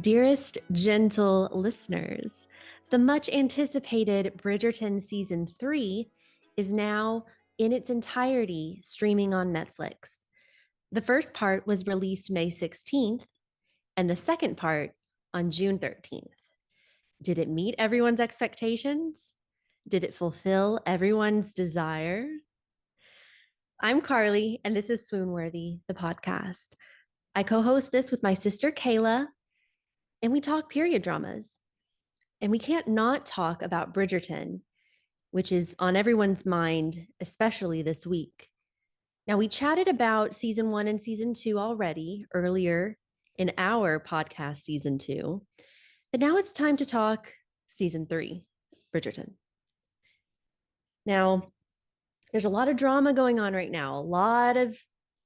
Dearest gentle listeners, the much anticipated Bridgerton Season 3 is now in its entirety streaming on Netflix. The first part was released May 16th, and the second part on June 13th. Did it meet everyone's expectations? Did it fulfill everyone's desire? I'm Carly, and this is Swoon-Worthy, the podcast. I co host this with my sister Kayla, and we talk period dramas. And we can't not talk about Bridgerton, which is on everyone's mind, especially this week. Now, we chatted about season 1 and season 2 already earlier in our podcast, season 2. But now it's time to talk season 3, Bridgerton. Now, there's a lot of drama going on right now, a lot of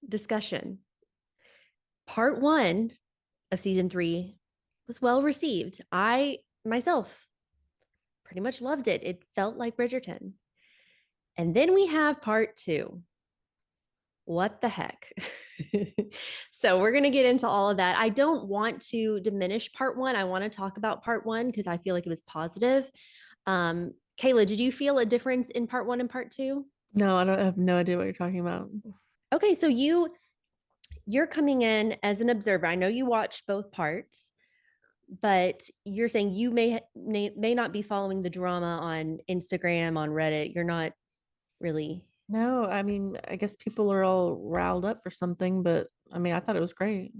discussion. Part 1 of season 3 was well received. I myself pretty much loved it. It felt like Bridgerton. And then we have part 2. What the heck? So we're going to get into all of that. I don't want to diminish part 1. I want to talk about part 1 because I feel like it was positive. Kayla, did you feel a difference in part 1 and part 2? No, I have no idea what you're talking about. Okay, so you're coming in as an observer. I know you watched both parts, but you're saying you may not be following the drama on Instagram, on Reddit. You're not really. No, I mean, I guess people are all riled up for something, but I mean, I thought it was great.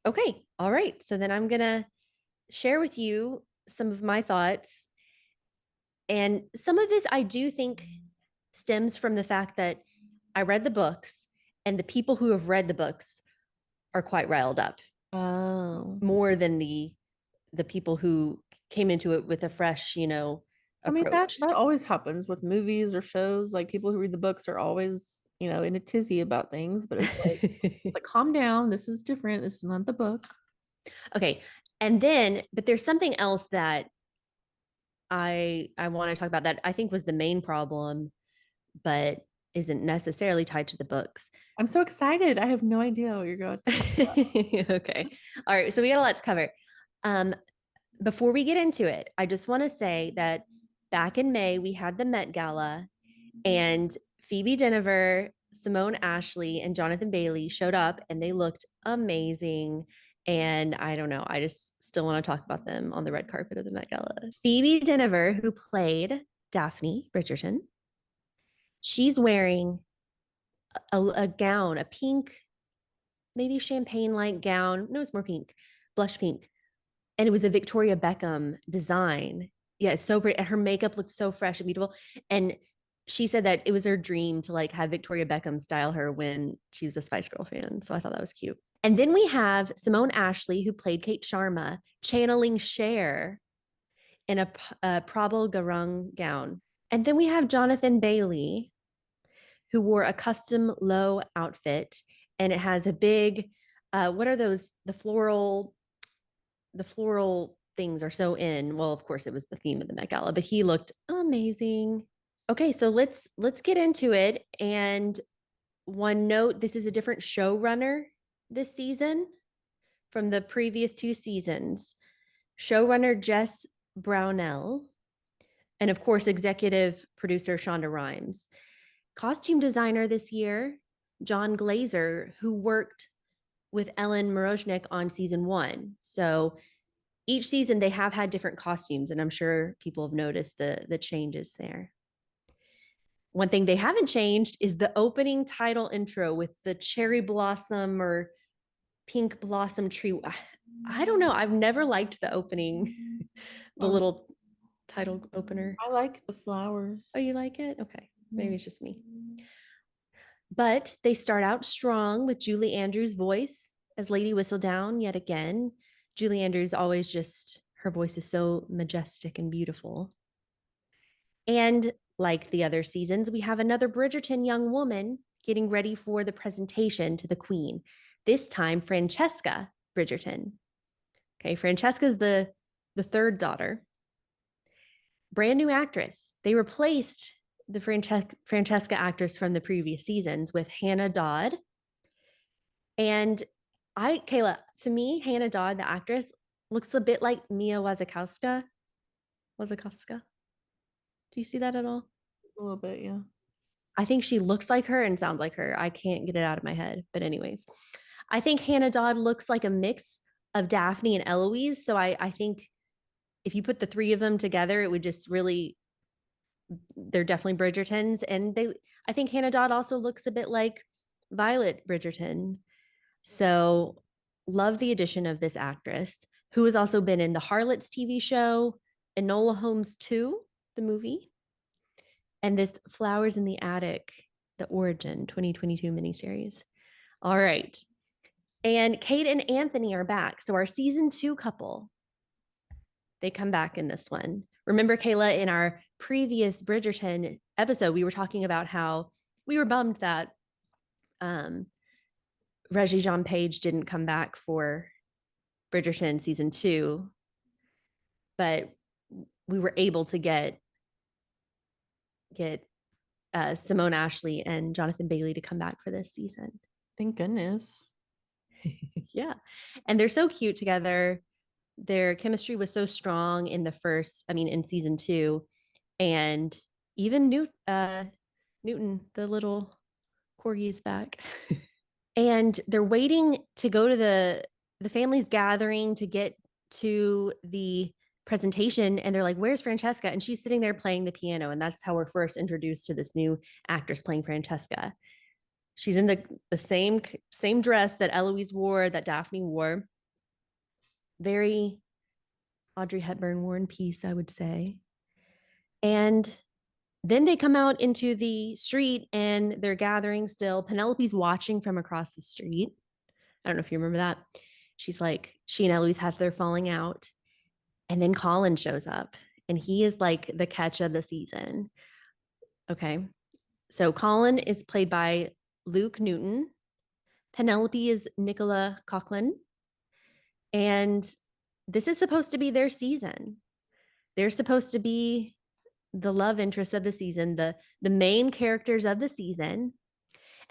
Okay, all right. So then I'm going to share with you some of my thoughts. And some of this I do think stems from the fact that I read the books, and the people who have read the books are quite riled up Oh. more than the people who came into it with a fresh, I mean, that approach. that always happens with movies or shows. Like people who read the books are always, in a tizzy about things, but it's like calm down. This is different. This is not the book. Okay. And then, but there's something else that I want to talk about that I think was the main problem, but isn't necessarily tied to the books. I'm so excited. I have no idea what you're going to talk about. Okay. All right. So we got a lot to cover. Um, Before we get into it, I just want to say that back in May, we had the Met Gala, and Phoebe Dynevor, Simone Ashley, and Jonathan Bailey showed up, and they looked amazing. And I don't know, I just still want to talk about them on the red carpet of the Met Gala. Phoebe Dynevor, who played Daphne Bridgerton, she's wearing a gown, a pink, maybe champagne-like gown. No, it's more pink, blush pink. And it was a Victoria Beckham design. Yeah, it's so pretty. Her makeup looked so fresh and beautiful. And she said that it was her dream to like have Victoria Beckham style her when she was a Spice Girl fan. So I thought that was cute. And then we have Simone Ashley, who played Kate Sharma, channeling Cher in a Prabal Garung gown. And then we have Jonathan Bailey, who wore a custom low outfit, and it has a big, what are those? The floral things are so in. Well, of course, it was the theme of the Met Gala, but he looked amazing. Okay, so let's get into it. And one note: this is a different showrunner this season from the previous 2 seasons. Showrunner Jess Brownell, and of course, executive producer Shonda Rhimes. Costume designer this year, John Glazer, who worked with Ellen Moroznik on season 1. So each season they have had different costumes, and I'm sure people have noticed the changes there. One thing they haven't changed is the opening title intro with the cherry blossom or pink blossom tree. I don't know. I've never liked the opening, the little title opener. I like the flowers. Oh, you like it? Okay. Maybe it's just me. But they start out strong with Julie Andrews' voice as Lady Whistledown yet again. Julie Andrews always just, her voice is so majestic and beautiful. And like the other seasons, we have another Bridgerton young woman getting ready for the presentation to the Queen. This time, Francesca Bridgerton. Okay, Francesca's the third daughter. Brand new actress. They replaced the Francesca actress from the previous seasons with Hannah Dodd. And Kayla, to me, Hannah Dodd, the actress, looks a bit like Mia Wasikowska. Wasikowska. Do you see that at all? A little bit, yeah. I think she looks like her and sounds like her. I can't get it out of my head. But anyways, I think Hannah Dodd looks like a mix of Daphne and Eloise. So I think if you put the three of them together, it would just really, they're definitely Bridgertons. And I think Hannah Dodd also looks a bit like Violet Bridgerton. So love the addition of this actress who has also been in the Harlots TV show, Enola Holmes 2, the movie, and this Flowers in the Attic, the Origin 2022 miniseries. All right. And Kate and Anthony are back. So our season 2 couple, they come back in this one. Remember, Kayla, in our previous Bridgerton episode, we were talking about how we were bummed that Regé-Jean Page didn't come back for Bridgerton season 2, but we were able to get Simone Ashley and Jonathan Bailey to come back for this season. Thank goodness. Yeah. And they're so cute together. Their chemistry was so strong in in season 2. And even Newton, the little corgi, is back. And they're waiting to go to the family's gathering to get to the presentation, and they're like, where's Francesca? And she's sitting there playing the piano, and that's how we're first introduced to this new actress playing Francesca. She's in the same dress that Eloise wore, that Daphne wore. Very Audrey Hepburn War and Peace, I would say. And then they come out into the street and they're gathering still. Penelope's watching from across the street. I don't know if you remember that. She's like, she and Eloise have their falling out. And then Colin shows up, and he is like the catch of the season. Okay. So Colin is played by Luke Newton. Penelope is Nicola Coughlan. And this is supposed to be their season. They're supposed to be the love interest of the season, the main characters of the season.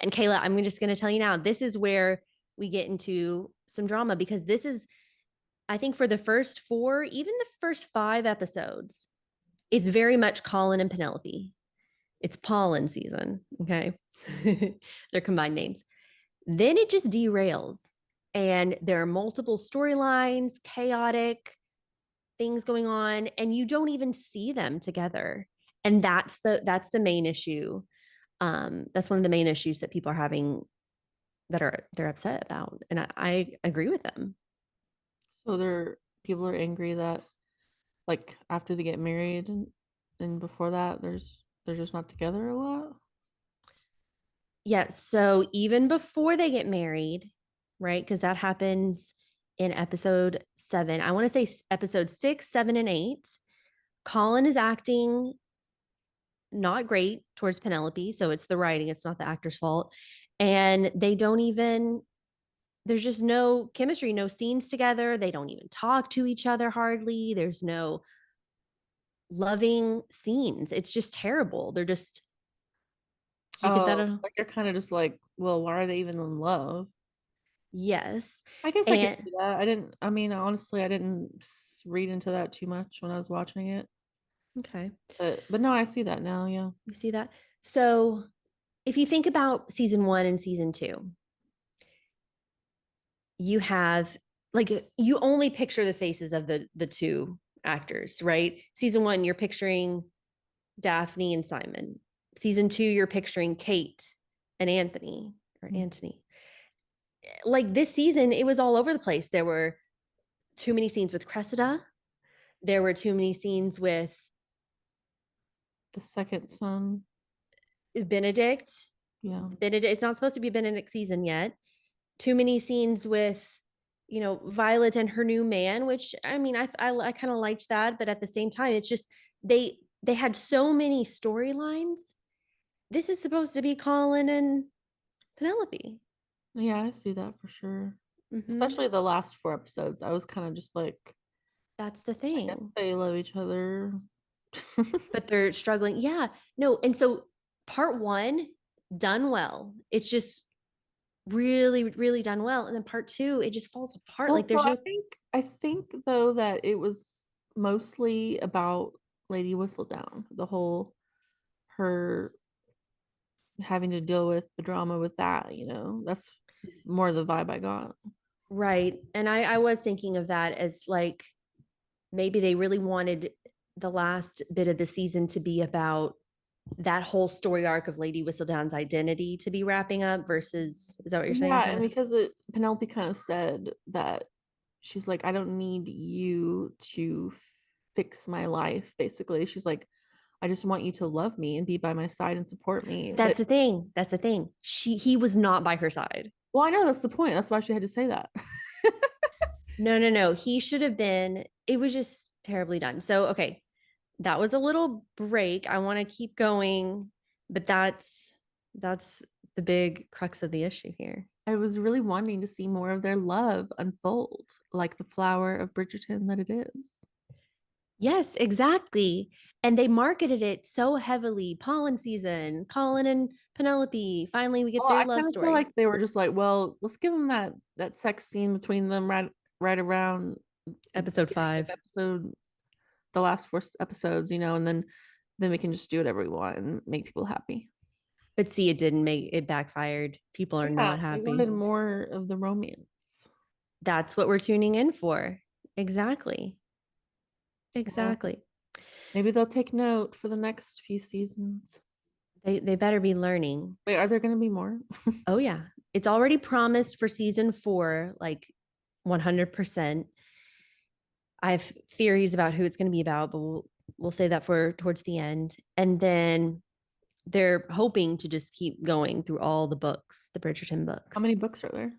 And Kayla, I'm just going to tell you now, this is where we get into some drama, because this is, I think, for the first 4, even the first 5 episodes, it's very much Colin and Penelope. It's Pollen season. Okay. They're combined names. Then it just derails, and there are multiple storylines, chaotic things going on, and you don't even see them together. And that's the main issue. That's one of the main issues that people are having, they're upset about. And I agree with them. So people are angry that, like, after they get married and before that they're just not together a lot. Yeah. So even before they get married, right? Because that happens in episode 7. I want to say episode 6, 7, and 8. Colin is acting not great towards Penelope. So it's the writing, it's not the actor's fault. And there's just no chemistry, no scenes together. They don't even talk to each other hardly. There's no loving scenes. It's just terrible. They're just, did you get that? Like they're kind of just like, well, why are they even in love? Yes. I guess I could And see that. I mean, honestly, I didn't read into that too much when I was watching it. okay, But no, I see that now, yeah. you see that. So if you think about season 1 and season 2, you have, like, you only picture the faces of the two actors, right? Season 1, you're picturing Daphne and Simon. Season 2, you're picturing Kate and Anthony, or Antony. Like, this season, it was all over the place. There were too many scenes with Cressida. There were too many scenes with The second son. Benedict. Yeah. Benedict, it's not supposed to be Benedict season yet. Too many scenes with, Violet and her new man, which, I mean, I kind of liked that, but at the same time, it's just they had so many storylines. This is supposed to be Colin and Penelope. Yeah, I see that for sure. Mm-hmm. Especially the last 4 episodes. I was kind of just like, That's the I guess thing. they love each other. But they're struggling. Yeah. No. And so part 1 done well. It's just really, really done well. And then part two, it just falls apart. Well, Like so there's no I think though that it was mostly about Lady Whistledown, the whole her having to deal with the drama with that, That's more the vibe I got. right. And I was thinking of that as like maybe they really wanted the last bit of the season to be about that whole story arc of Lady Whistledown's identity to be wrapping up versus, is that what you're saying, Yeah, kind and of? because Penelope kind of said that she's like, I don't need you to fix my life, basically. She's like, I just want you to love me and be by my side and support me. That's the thing. That's the thing. He was not by her side. Well, I know that's the point. That's why she had to say that. No, no, no. He should have been, it was just terribly done. So, okay, that was a little break. I want to keep going, but that's the big crux of the issue here. I was really wanting to see more of their love unfold, like the flower of Bridgerton that it is. Yes, exactly. And they marketed it so heavily. Pollen season, Colin and Penelope. Finally, we get Well, their I love kind of feel story. like they were just like, well, let's give them that sex scene between them right around the Episode beginning of 5. episode, the last four episodes, and then we can just do whatever we want and make people happy. But see, it didn't make it backfired. People are Yeah, not we happy. wanted more of the romance. That's what we're tuning in for. Exactly. Well, Exactly. maybe they'll take note for the next few seasons. They better be learning. Wait, are there going to be more? Oh yeah. It's already promised for season 4, like 100%. I have theories about who it's going to be about, but we'll say that for towards the end. And then they're hoping to just keep going through all the books, the Bridgerton How many books. books are there?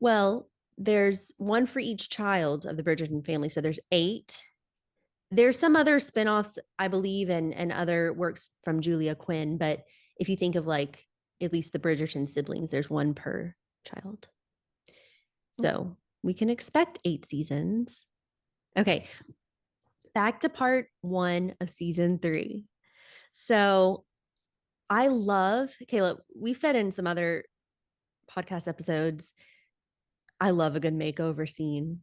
Well, there's one for each child of the Bridgerton family. So there's 8. There's some other spin-offs, I believe, and other works from Julia Quinn. But if you think of like at least the Bridgerton siblings, there's one per child. So we can expect 8 seasons. Okay, back to part 1 of season 3. So I love, Caleb, we've said in some other podcast episodes, I love a good makeover scene.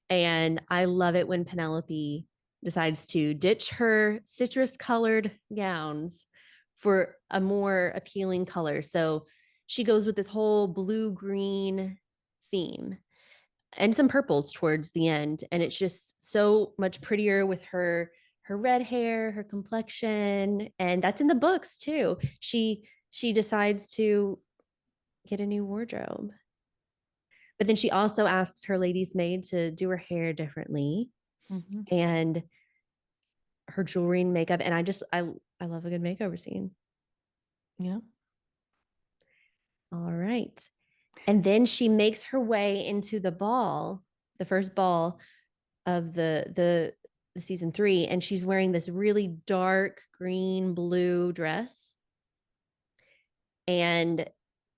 And I love it when Penelope decides to ditch her citrus colored gowns for a more appealing color. So she goes with this whole blue green theme and some purples towards the end. And it's just so much prettier with her red hair, her complexion. And that's in the books too. She decides to get a new wardrobe. But then she also asks her lady's maid to do her hair differently Mm-hmm. and her jewelry and makeup. And I love a good makeover scene. Yeah. All right. And then she makes her way into the ball, the first ball of the season 3, and she's wearing this really dark green blue dress. And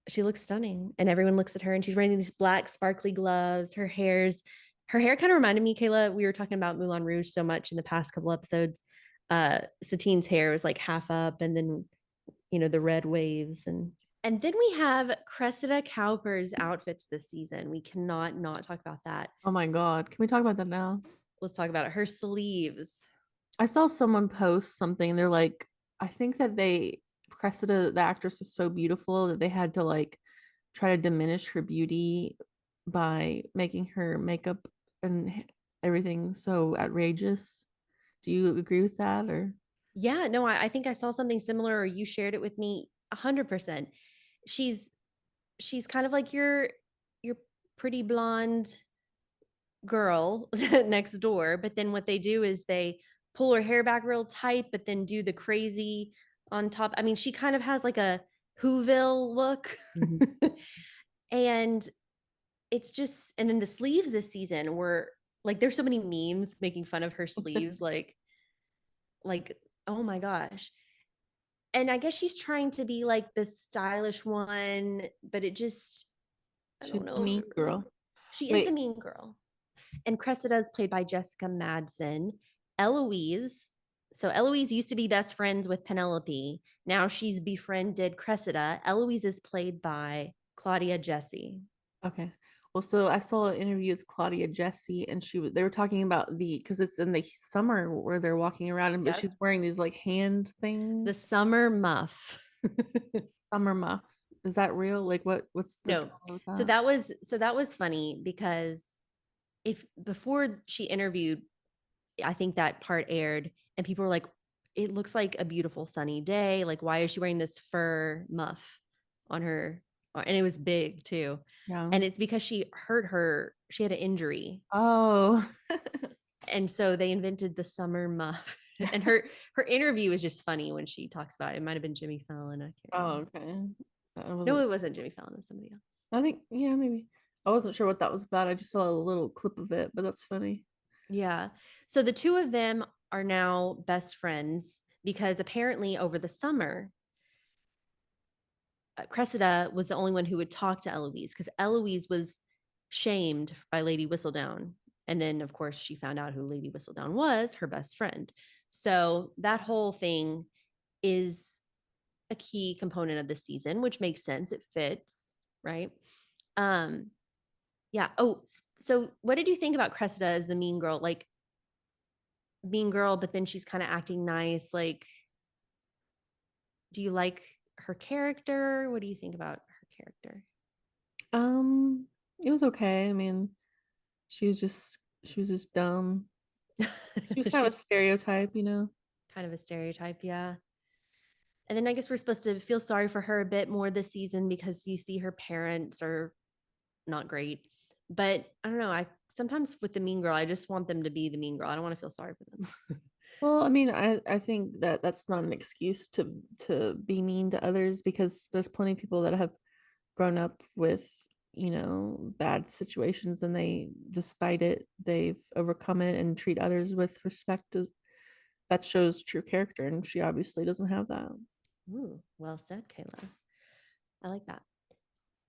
she looks stunning. And everyone looks at her and she's wearing these black sparkly gloves. Her hair kind of reminded me, Kayla, we were talking about Moulin Rouge so much in the past couple episodes. Satine's hair was like half up and then the red waves and then we have Cressida Cowper's outfits this season. We cannot not talk about that. Oh my God. Can we talk about that now? Let's talk about it. Her sleeves. I saw someone post something. They're like, I think that Cressida, the actress, is so beautiful that they had to like try to diminish her beauty by making her makeup and everything so outrageous. Do you agree with that or? Yeah, no, I think I saw something similar, or you shared it with me. 100%. She's she's kind of like your pretty blonde girl next door, but then what they do is they pull her hair back real tight, but then do the crazy on top. I mean, she kind of has like a Whoville look. Mm-hmm. And it's just, and then the sleeves this season were like, there's so many memes making fun of her sleeves, like, oh my gosh. And I guess she's trying to be like the stylish one, but it just, I She's don't the know if mean it really, girl. she is the Wait, mean girl. And Cressida is played by Jessica Madsen. Eloise, so Eloise used to be best friends with Penelope. Now she's befriended Cressida. Eloise is played by Claudia Jesse. Okay. Well, so I saw an interview with Claudia Jesse, and they were talking about because it's in the summer where they're walking around, but Yep. she's wearing these like hand The things. summer muff. Summer muff. Is that real? Like what's the No. drama with that? So that was funny because if before she interviewed, I think that part aired and people were like, it looks like a beautiful sunny day. Like, why is she wearing this fur muff on her? And it was big too. Yeah. And it's because she had an injury. Oh. And so they invented the summer muff. And her interview was just funny when she talks about it. It might have been Jimmy Fallon. I can't Oh, remember. okay. I No, wasn't. it wasn't Jimmy Fallon. It was somebody else. I think yeah, maybe. I wasn't sure what that was about. I just saw a little clip of it, but that's funny. Yeah. So the two of them are now best friends because apparently over the summer, Cressida was the only one who would talk to Eloise because Eloise was shamed by Lady Whistledown. And then, of course, she found out who Lady Whistledown was, her best friend. So that whole thing is a key component of the season, which makes sense. It fits, right? Um, yeah. Oh, so what did you think about Cressida as the mean girl? Like mean girl, but then she's kind of acting nice. Like, do you like her character? What do you think about her character? Um, it was okay. I mean, she was just dumb. She was kind of a She's stereotype, you know. kind of a stereotype, yeah. And then I guess we're supposed to feel sorry for her a bit more this season because you see her parents are not great. But I don't know. I sometimes with the mean girl, I just want them to be the mean girl. I don't want to feel sorry for them. Well, I mean, I think that that's not an excuse to be mean to others because there's plenty of people that have grown up with, bad situations and despite it, they've overcome it and treat others with respect. That shows true character, and she obviously doesn't have that. Ooh, well said, Kayla. I like that.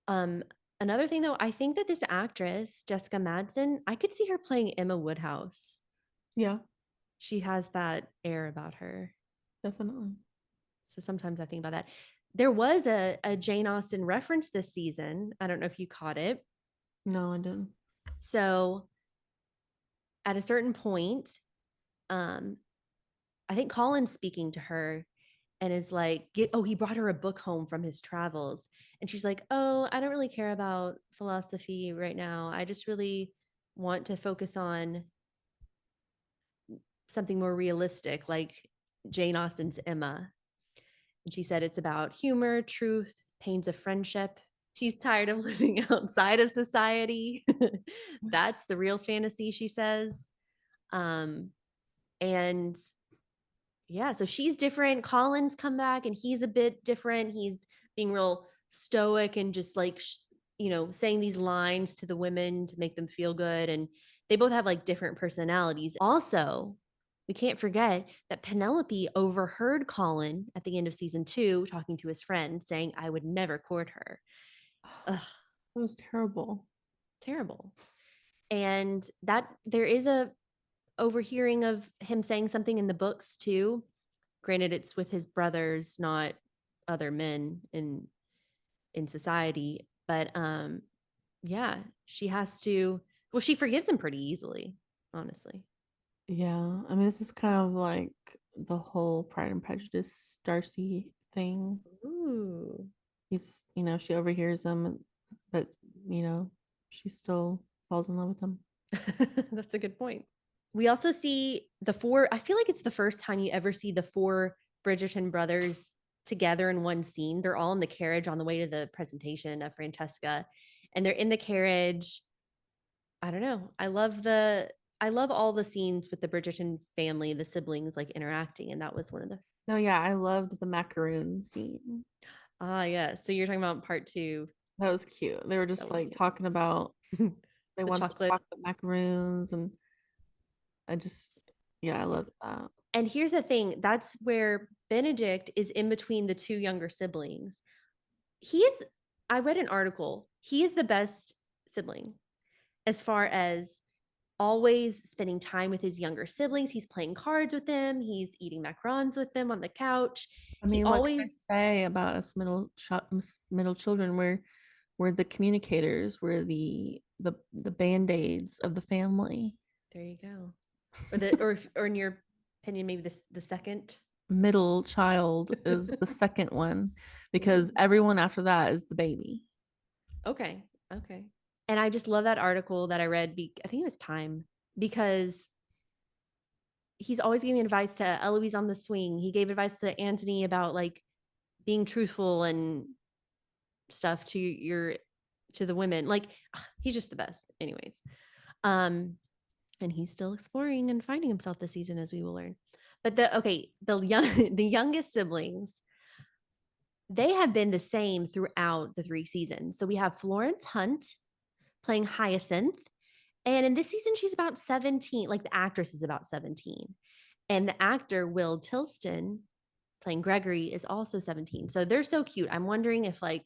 Um, Another thing though, I think that this actress, Jessica Madsen, I could see her playing Emma Woodhouse. Yeah, She has that air about her. definitely. So sometimes I think about that. There was a Jane Austen reference this season. I don't know if you caught it. No, I didn't. So at a certain point, um, I think Colin's speaking to her and is like, oh, he brought her a book home from his travels. And she's like, oh, I don't really care about philosophy right now. I just really want to focus on something more realistic, like Jane Austen's Emma. And she said it's about humor, truth, pains of friendship. She's tired of living outside of society. That's the real fantasy, she says. Um, and yeah, so she's different. Colin's come back and he's a bit different. He's being real stoic and just like, saying these lines to the women to make them feel good. And they both have like different personalities. Also, we can't forget that Penelope overheard Colin at the end of season 2 talking to his friend saying, I would never court her. Ugh, That was terrible. terrible. And that there is a overhearing of him saying something in the books too. Granted, it's with his brothers, not other men in society. But yeah, she has to. Well, she forgives him pretty easily, honestly. Yeah, I mean, this is kind of like the whole Pride and Prejudice Darcy thing. Ooh, She overhears him, but, you know, she still falls in love with him. that's a good point. We also see the four. I feel like it's the first time you ever see the four Bridgerton brothers together in one scene. They're all in the carriage on the way to the presentation of Francesca, and they're in the carriage. I don't know. I love all the scenes with the Bridgerton family, the siblings like interacting, and that was one of the No, yeah, I loved the macaroon scene. yeah. So you're talking about part 2. That was cute. They were That just was like cute. talking about they The want the chocolate. chocolate macaroons, and I just, yeah, I loved that. And here's the thing, that's where Benedict is in between the two younger siblings. He is I read an article. He is the best sibling as far as always spending time with his younger siblings. He's playing cards with them. He's eating macarons with them on the couch. I He mean, what can I always say about us middle children? We're We're the communicators. We're the band-aids of the family. There you go. Or in your opinion, maybe the second. Middle child is the second one because Mm, everyone after that is the baby. okay. Okay. And I just love that article that I read. I think it was Time, because he's always giving advice to Eloise on the swing. He gave advice to Anthony about like being truthful and stuff to the women. Like he's just the best. Anyways. Um, and he's still exploring and finding himself this season, as we will learn. But the youngest siblings, they have been the same throughout the 3 seasons. So we have Florence Hunt playing Hyacinth, and in this season she's about 17. Like the actress is about 17, and the actor Will Tilston playing Gregory is also 17. So they're so cute. I'm wondering if like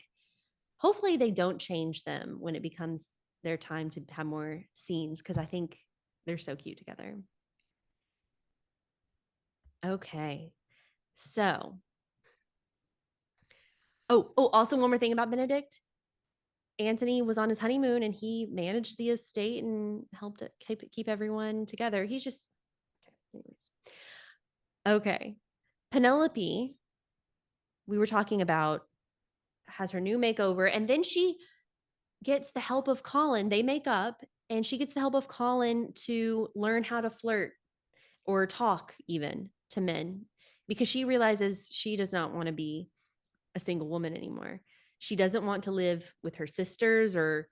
hopefully they don't change them when it becomes their time to have more scenes, because I think they're so cute together. Okay. So, also one more thing about Benedict. Anthony was on his honeymoon and he managed the estate and helped it keep everyone together. He's just okay. Anyways. Okay. Penelope, we were talking about, has her new makeover, and then she gets the help of Colin. They make up, and she gets the help of Colin to learn how to flirt or talk even to men, because she realizes she does not want to be a single woman anymore. She doesn't want to live with her sisters or,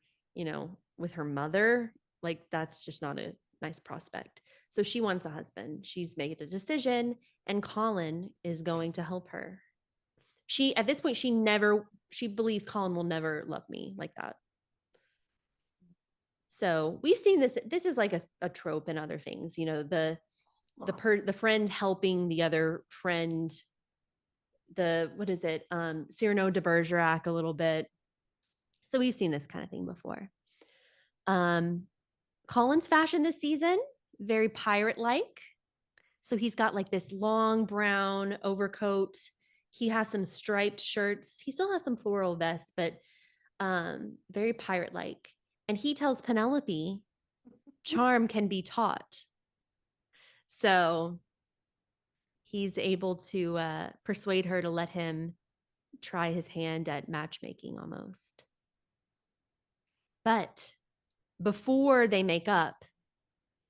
with her mother. Like that's just not a nice prospect. So she wants a husband. She's made a decision, and Colin is going to help her. She at this point she believes Colin will never love me like that. So we've seen this. This is like a trope in other things, the friend helping the other friend, the what is it, Cyrano de Bergerac a little bit. So we've seen this kind of thing before. um Colin's fashion this season, very pirate like. So he's got like this long brown overcoat. He has some striped shirts. He still has some floral vests, but very pirate like. And he tells Penelope charm can be taught. So he's able to persuade her to let him try his hand at matchmaking almost. But before they make up,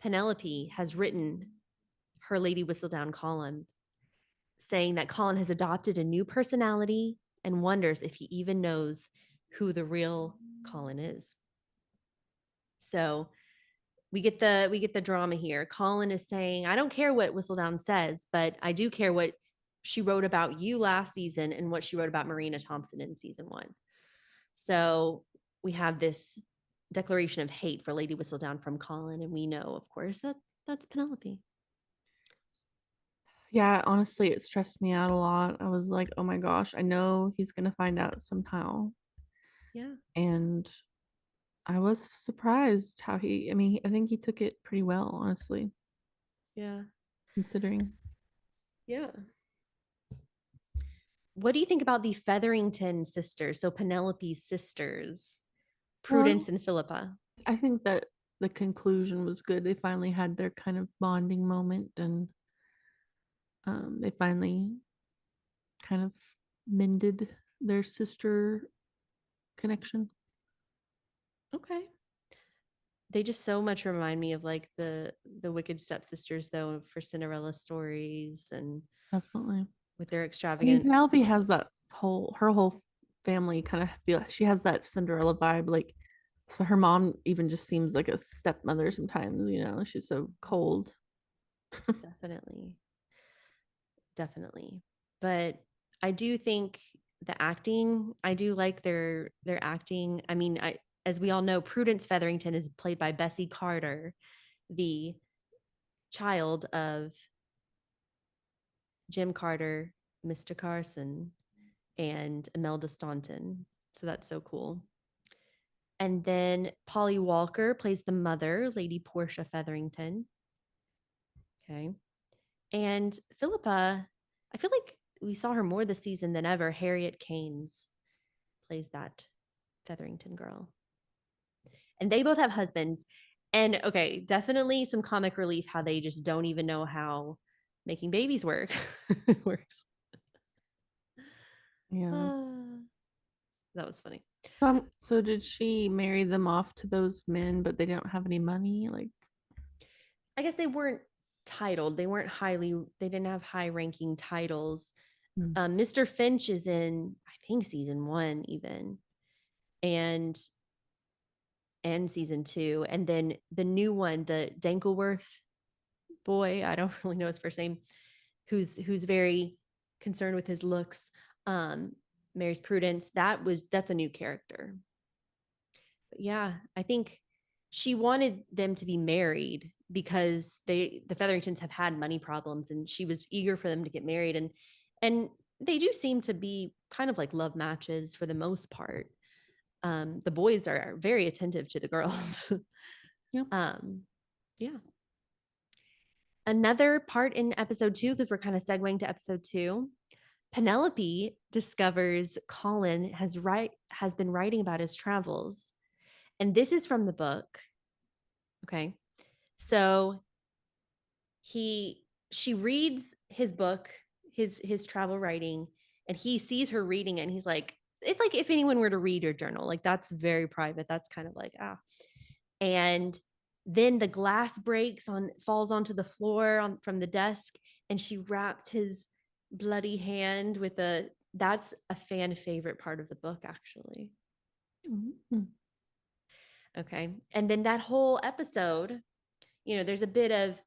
Penelope has written her Lady Whistledown column saying that Colin has adopted a new personality and wonders if he even knows who the real Colin is. So we get the drama here. Colin is saying, I don't care what Whistledown says, but I do care what she wrote about you last season and what she wrote about Marina Thompson in season 1. So we have this declaration of hate for Lady Whistledown from Colin, and we know, of course, that that's Penelope. Yeah, honestly, it stressed me out a lot. I was like, oh my gosh, I know he's gonna find out somehow. Yeah. And I was surprised how I mean, I think he took it pretty well, honestly, Yeah. considering. Yeah. What do you think about the Featherington sisters? So Penelope's sisters, Well, Prudence and Philippa. I think that the conclusion was good. They finally had their kind of bonding moment, and they finally kind of mended their sister connection. Okay. They just so much remind me of like the Wicked Stepsisters though, for Cinderella stories, and Definitely. with their I mean, extravagant. Penelope has that her whole family kind of feel, she has that Cinderella vibe. Like, so her mom even just seems like a stepmother sometimes, she's so cold. Definitely. Definitely. But I do think the acting, I do like their acting. I mean, as we all know, Prudence Featherington is played by Bessie Carter, the child of Jim Carter, Mr. Carson, and Imelda Staunton. So that's so cool. And then Polly Walker plays the mother, Lady Portia Featherington. Okay. And Philippa, I feel like we saw her more this season than ever. Harriet Keynes plays that. Featherington girl. And they both have husbands. And okay, definitely some comic relief how they just don't even know how making babies works. Yeah. That was funny. So did she marry them off to those men, but they don't have any money? Like, I guess they weren't titled. They weren't highly. They didn't have high ranking titles. hmm. Mr. Finch is in, I think, season 1 even, and season 2, and then the new one, the Dankleworth boy. I don't really know his first name. Who's very concerned with his looks. Um, Mary's Prudence. That's a new character. But yeah, I think she wanted them to be married because the Featheringtons have had money problems, and she was eager for them to get married, and they do seem to be kind of like love matches for the most part. The boys are very attentive to the girls. Yep. um, yeah. Another part in episode 2, because we're kind of segueing to episode 2, Penelope discovers Colin has been writing about his travels. And this is from the book. Okay. So she reads his book, his travel writing, and he sees her reading it, and he's like, it's like if anyone were to read your journal, like that's very private. That's kind of like, and then the glass breaks falls onto the floor from the desk, and she wraps his bloody hand with that's a fan favorite part of the book, actually. Mm-hmm. Okay. And then that whole episode, there's a bit of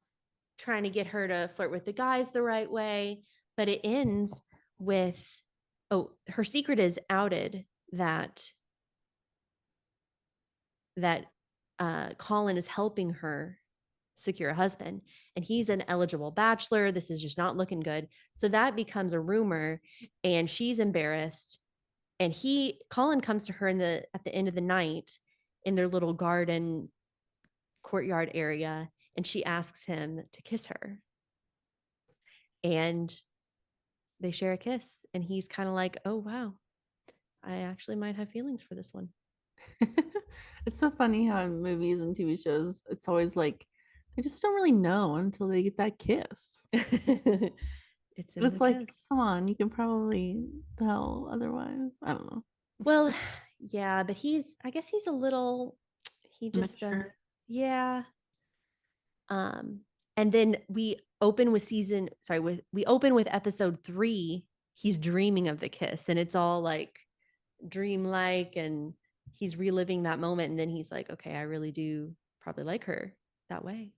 trying to get her to flirt with the guys the right way, but it ends with, her secret is outed that Colin is helping her secure a husband, and he's an eligible bachelor. This is just not looking good. So that becomes a rumor, and she's embarrassed. And Colin comes to her at the end of the night in their little garden courtyard area, and she asks him to kiss her. And they share a kiss, and he's kind of like, oh wow, I actually might have feelings for this one. It's so funny how in movies and TV shows, it's always like they just don't really know until they get that kiss. It's But in the it's like, kiss. come on, you can probably tell otherwise. I don't know. Well, yeah, but I guess he's a little, he just, Mature. yeah. Um, and then we open with episode 3. He's dreaming of the kiss, and it's all like dreamlike, and he's reliving that moment. And then he's like, okay, I really do probably like her that way.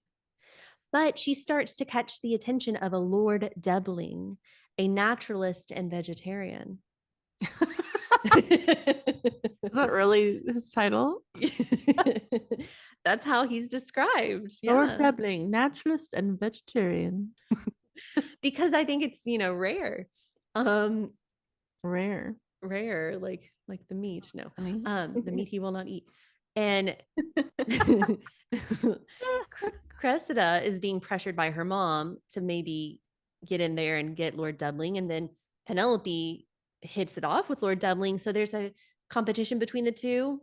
But she starts to catch the attention of a Lord Debling, a naturalist and vegetarian. Is that really his title? That's how he's described. Lord Yeah. Debling, naturalist and vegetarian. Because I think it's, rare. Um, Rare. Rare, like the meat. That's No. funny. The meat he will not eat. And Cressida is being pressured by her mom to maybe get in there and get Lord Dudling. And then Penelope hits it off with Lord Dudling. So there's a competition between the two.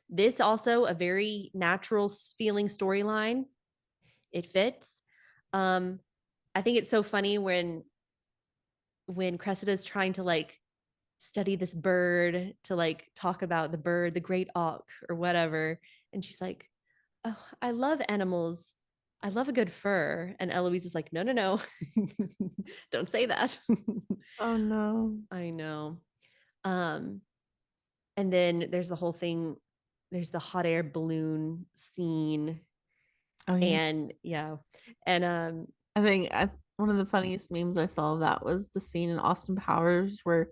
This also a very natural feeling storyline. It fits. I think it's so funny when Cressida is trying to like study this bird, to like talk about the bird, the great auk or whatever. And she's like, oh, I love animals. I love a good fur. And Eloise is like, no, no, no. Don't say that. Oh no. I know. Um, and then there's the whole thing, there's the hot air balloon scene. Oh yeah. And yeah. And I think one of the funniest memes I saw of that was the scene in Austin Powers where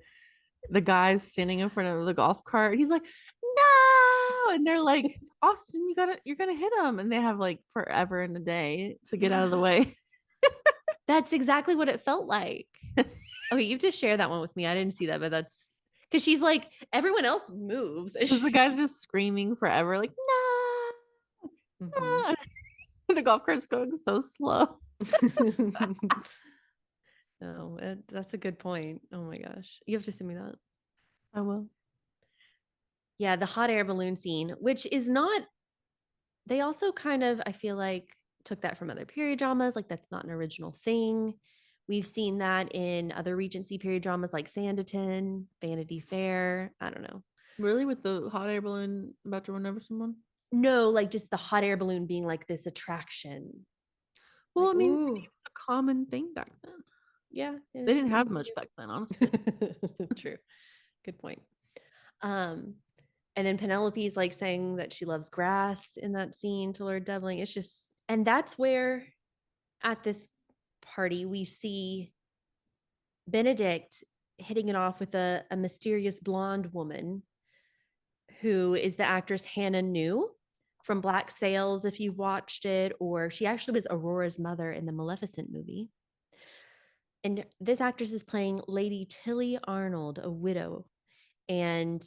the guy's standing in front of the golf cart. He's like, no, and they're like, Austin, you're gonna hit him, and they have like forever and a day to get out of the way. that's exactly what it felt like. Okay, you have to share that one with me. I didn't see that, but that's because she's like, everyone else moves. Because the guy's just screaming forever, like, no, Mhm. no. The golf cart's going so slow. No, that's a good point. Oh my gosh. You have to send me that. I will. Yeah, the hot air balloon scene, which is not, they also kind of, I feel like, took that from other period dramas. Like, that's not an original thing. We've seen that in other Regency period dramas like Sanditon, Vanity Fair. I don't know. Really, with the hot air balloon about to run over someone? No, like just the hot air balloon being like this attraction. Well, I Like, mean, maybe ooh, it's a common thing back then. yeah, They didn't it have was much back then, honestly. true. Good point. Um, and then Penelope's like saying that she loves grass in that scene to Lord Devling. It's just, and that's where at this party we see Benedict hitting it off with a mysterious blonde woman who is the actress Hannah New from Black Sails, if you've watched it, or she actually was Aurora's mother in the Maleficent movie. And this actress is playing Lady Tilly Arnold, a widow, and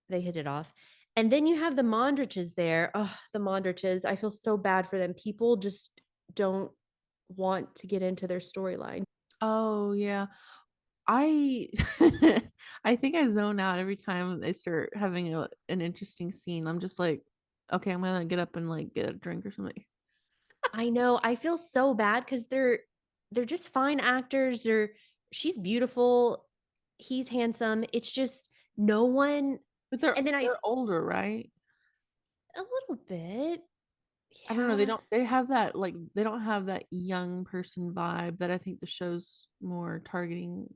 they hit it off. And then you have the Mondriches there. Oh, the Mondriches. I feel so bad for them. People just don't want to get into their storyline. Oh yeah. I I think I zone out every time they start having an interesting scene. I'm just like, okay, I'm gonna get up and like get a drink or something. I know. I feel so bad because they're just fine actors. They're she's beautiful. He's handsome. It's just no one. But And then I they're older, right? a little bit. I don't know. They Yeah. don't they have that like they don't have that young person vibe that I think the show's more targeting.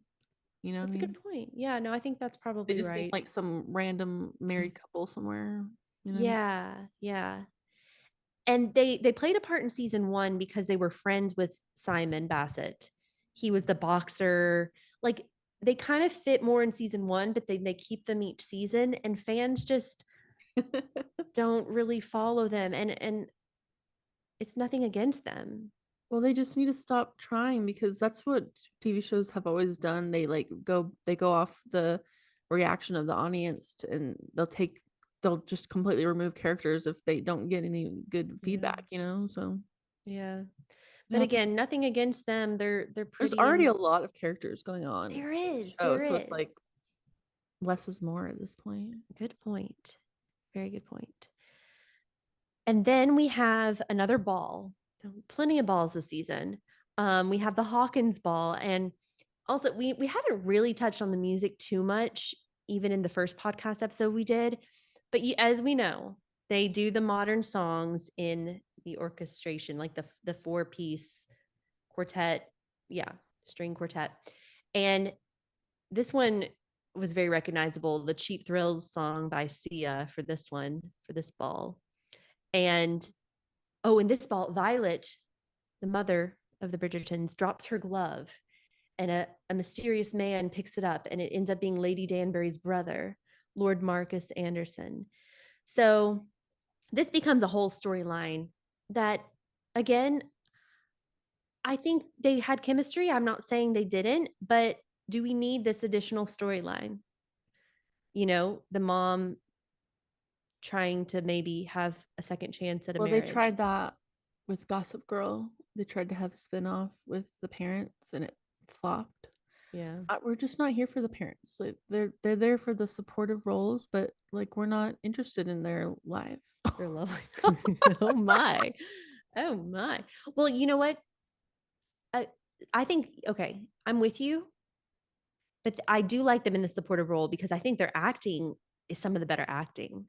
You know what I That's a good mean? point. Yeah, no, I think that's They probably just seem right. like some random married couple somewhere. You know what I mean? Yeah, yeah. And they played a part in season 1 because they were friends with Simon Bassett. He was the boxer. Like, they kind of fit more in season 1, but they keep them each season, and fans just don't really follow them, and it's nothing against them. Well, they just need to stop trying because that's what TV shows have always done. They go off the reaction of the audience and they'll just completely remove characters if they don't get any good Yeah. feedback, you know? So Yeah. it But happens. again, nothing against them. They're There's pretty, already and a lot of characters going on there in the is. show, There so it's is. like less is more at this point. Good point. Very good point. And then we have another ball. Plenty of balls this season. We have the Hawkins ball, and also we haven't really touched on the music too much, even in the first podcast episode we did. But as we know, they do the modern songs in the orchestration, like the 4-piece quartet, yeah, string quartet. And this one was very recognizable. The Cheap Thrills song by Sia for this one, for this ball. And oh, in this ball, Violet, the mother of the Bridgertons, drops her glove, and a mysterious man picks it up, and it ends up being Lady Danbury's brother, Lord Marcus Anderson. So this becomes a whole storyline that, again, I think they had chemistry. I'm not saying they didn't, but do we need this additional storyline? The mom trying to maybe have a second chance at a Well, they marriage. tried that with Gossip Girl. They tried to have a spin-off with the parents and it flopped. Yeah. We're just not here for the parents. Like they're there for the supportive roles, but like we're not interested in their life. They're lovely. Oh my. Oh my. Well, you know what? I, I think, okay, I'm with you, but I do like them in the supportive role because I think their acting is some of the better acting.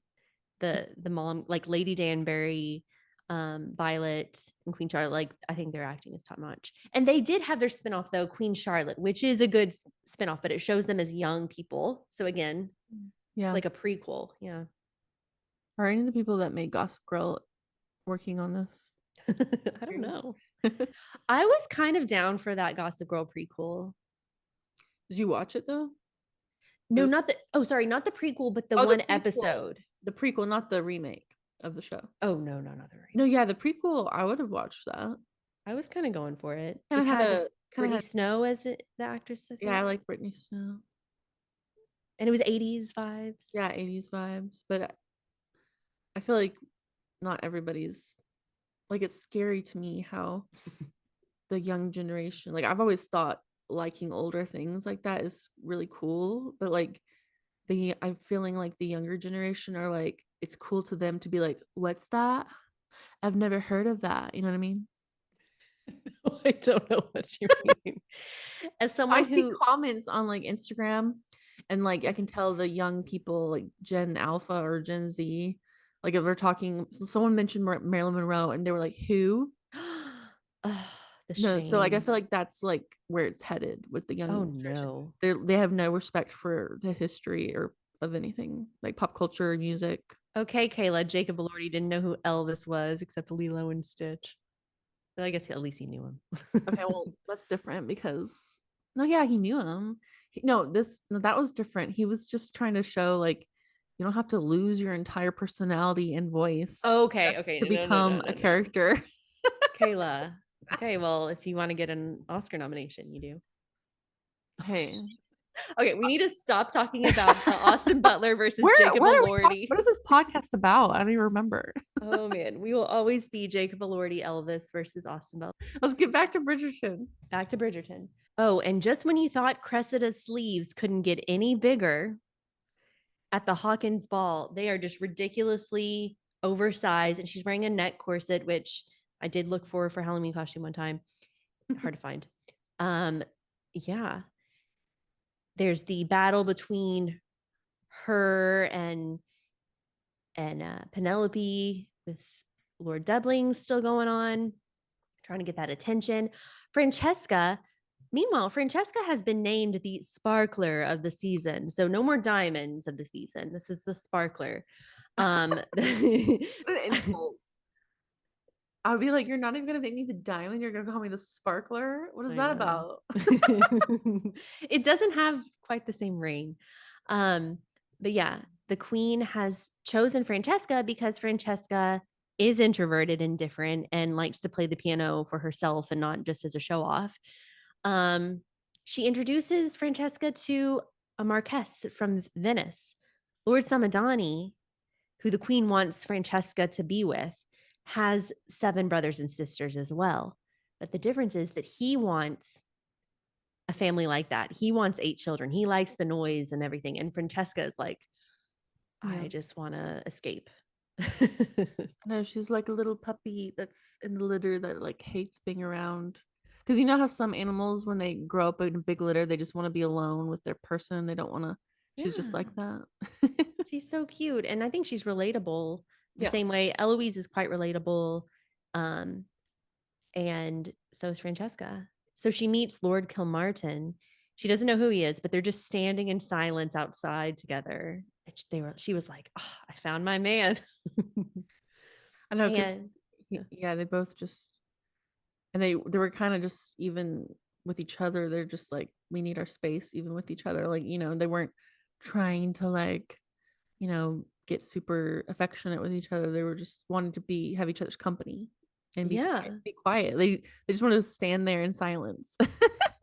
The mom, like Lady Danbury, Violet, and Queen Charlotte, like I think their acting is top notch. And they did have their spinoff though, Queen Charlotte, which is a good spinoff, but it shows them as young people. So again, Yeah. like a prequel. Yeah. Are any of the people that made Gossip Girl working on this I don't series? know. Did I was kind of down for that Gossip Girl prequel. you watch it though? No, not the, oh, sorry, not the prequel, but the Oh, the one prequel. episode. The prequel, not the remake of the show. Oh, no, no, not the No, remake. yeah, the prequel, I would have watched that. I was kind of going for it. Kind It of had had a kind of Brittany had Snow as the actress, I yeah, I think. like Britney Snow. And it was 80s vibes. Yeah, 80s vibes, but I feel like not everybody's like it's scary to me how the young generation, like I've always thought liking older things like that is really cool, but like I'm feeling like the younger generation are like, it's cool to them to be like, what's that? I've never heard of that. You know what I mean? I don't know what you mean. As I someone see who, comments on like Instagram, and like I can tell the young people, like Gen Alpha or Gen Z, like if they're talking, someone mentioned Marilyn Monroe and they were like, who? oh, the No, so like I shame. feel like that's like where it's headed with the Oh young generation. no. They have no respect for the history or of anything like pop culture or music. Okay, Kayla, Jacob Elordi didn't know who Elvis was except Lilo and Stitch. But I guess at least he knew Okay, him. well that's different because no, yeah, he knew him. No, this no, that was different. He was just trying to show like you don't have to lose your entire personality and voice Okay, just okay. to No, no, no, become no, a no. character. Kayla. Okay, well, if you want to get an Oscar nomination, you do. Hey. Okay, we need to stop talking about Austin Butler versus Where Jacob what are we talking? Elordi. What is this podcast about? I don't even remember. Oh man, we will always be Jacob Elordi Elvis versus Austin Butler. Let's get back to Bridgerton. Back to Bridgerton. Oh, and just when you thought Cressida's sleeves couldn't get any bigger, at the Hawkins ball, they are just ridiculously oversized. And she's wearing a neck corset, which I did look for Halloween costume one time. Hard to find. Um, yeah. There's the battle between her and Penelope with Lord Dubling still going on, trying to get that attention. Francesca, meanwhile, Francesca has been named the sparkler of the season. So no more diamonds of the season. This is the sparkler. What an insult. I'll be like, you're not even gonna make me the diamond, you're gonna call me the sparkler. What is I that know. about? It doesn't have quite the same ring. Um, but yeah, the queen has chosen Francesca because Francesca is introverted and different and likes to play the piano for herself and not just as a show off. Um, she introduces Francesca to a Marquess from Venice, Lord Samadani, who the queen wants Francesca to be with, has 7 brothers and sisters as well. But the difference is that he wants a family like that. He wants 8 children. He likes the noise and everything. And Francesca is like, Yeah. I just want to escape. No, she's like a little puppy that's in the litter that like hates being around. Because you know how some animals, when they grow up in a big litter, they just want to be alone with their person. They don't want to. She's just Yeah. like that. She's so cute. And I think she's relatable the Yeah. same way Eloise is quite relatable. Um, and so is Francesca. So she meets Lord Kilmartin. She doesn't know who he is, but they're just standing in silence outside together. She was like, oh, I found my man. I know, because And yeah, they both just and they were kind of just even with each other. They're just like we need our space even with each other. Like they weren't trying to like get super affectionate with each other. They were just wanting to be have each other's company and be quiet. yeah, Be quiet. They just wanted to stand there in silence.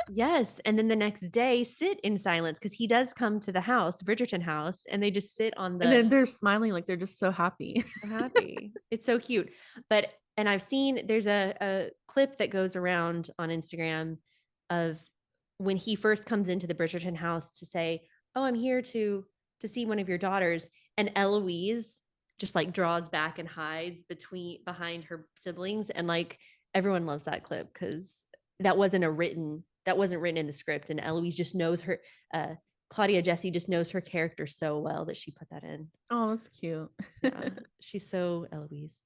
yes. And then the next day, sit in silence because he does come to the house, Bridgerton house, and they just sit on And the then they're smiling like they're just so happy. so happy. It's so cute. But and I've seen there's a clip that goes around on Instagram of when he first comes into the Bridgerton house to say, "Oh, I'm here to see one of your daughters," and Eloise just like draws back and hides behind her siblings, and like everyone loves that clip because that wasn't written in the script, and Eloise just knows her. Claudia Jessie just knows her character so well that she put that in. Oh, that's cute. Yeah, she's so Eloise.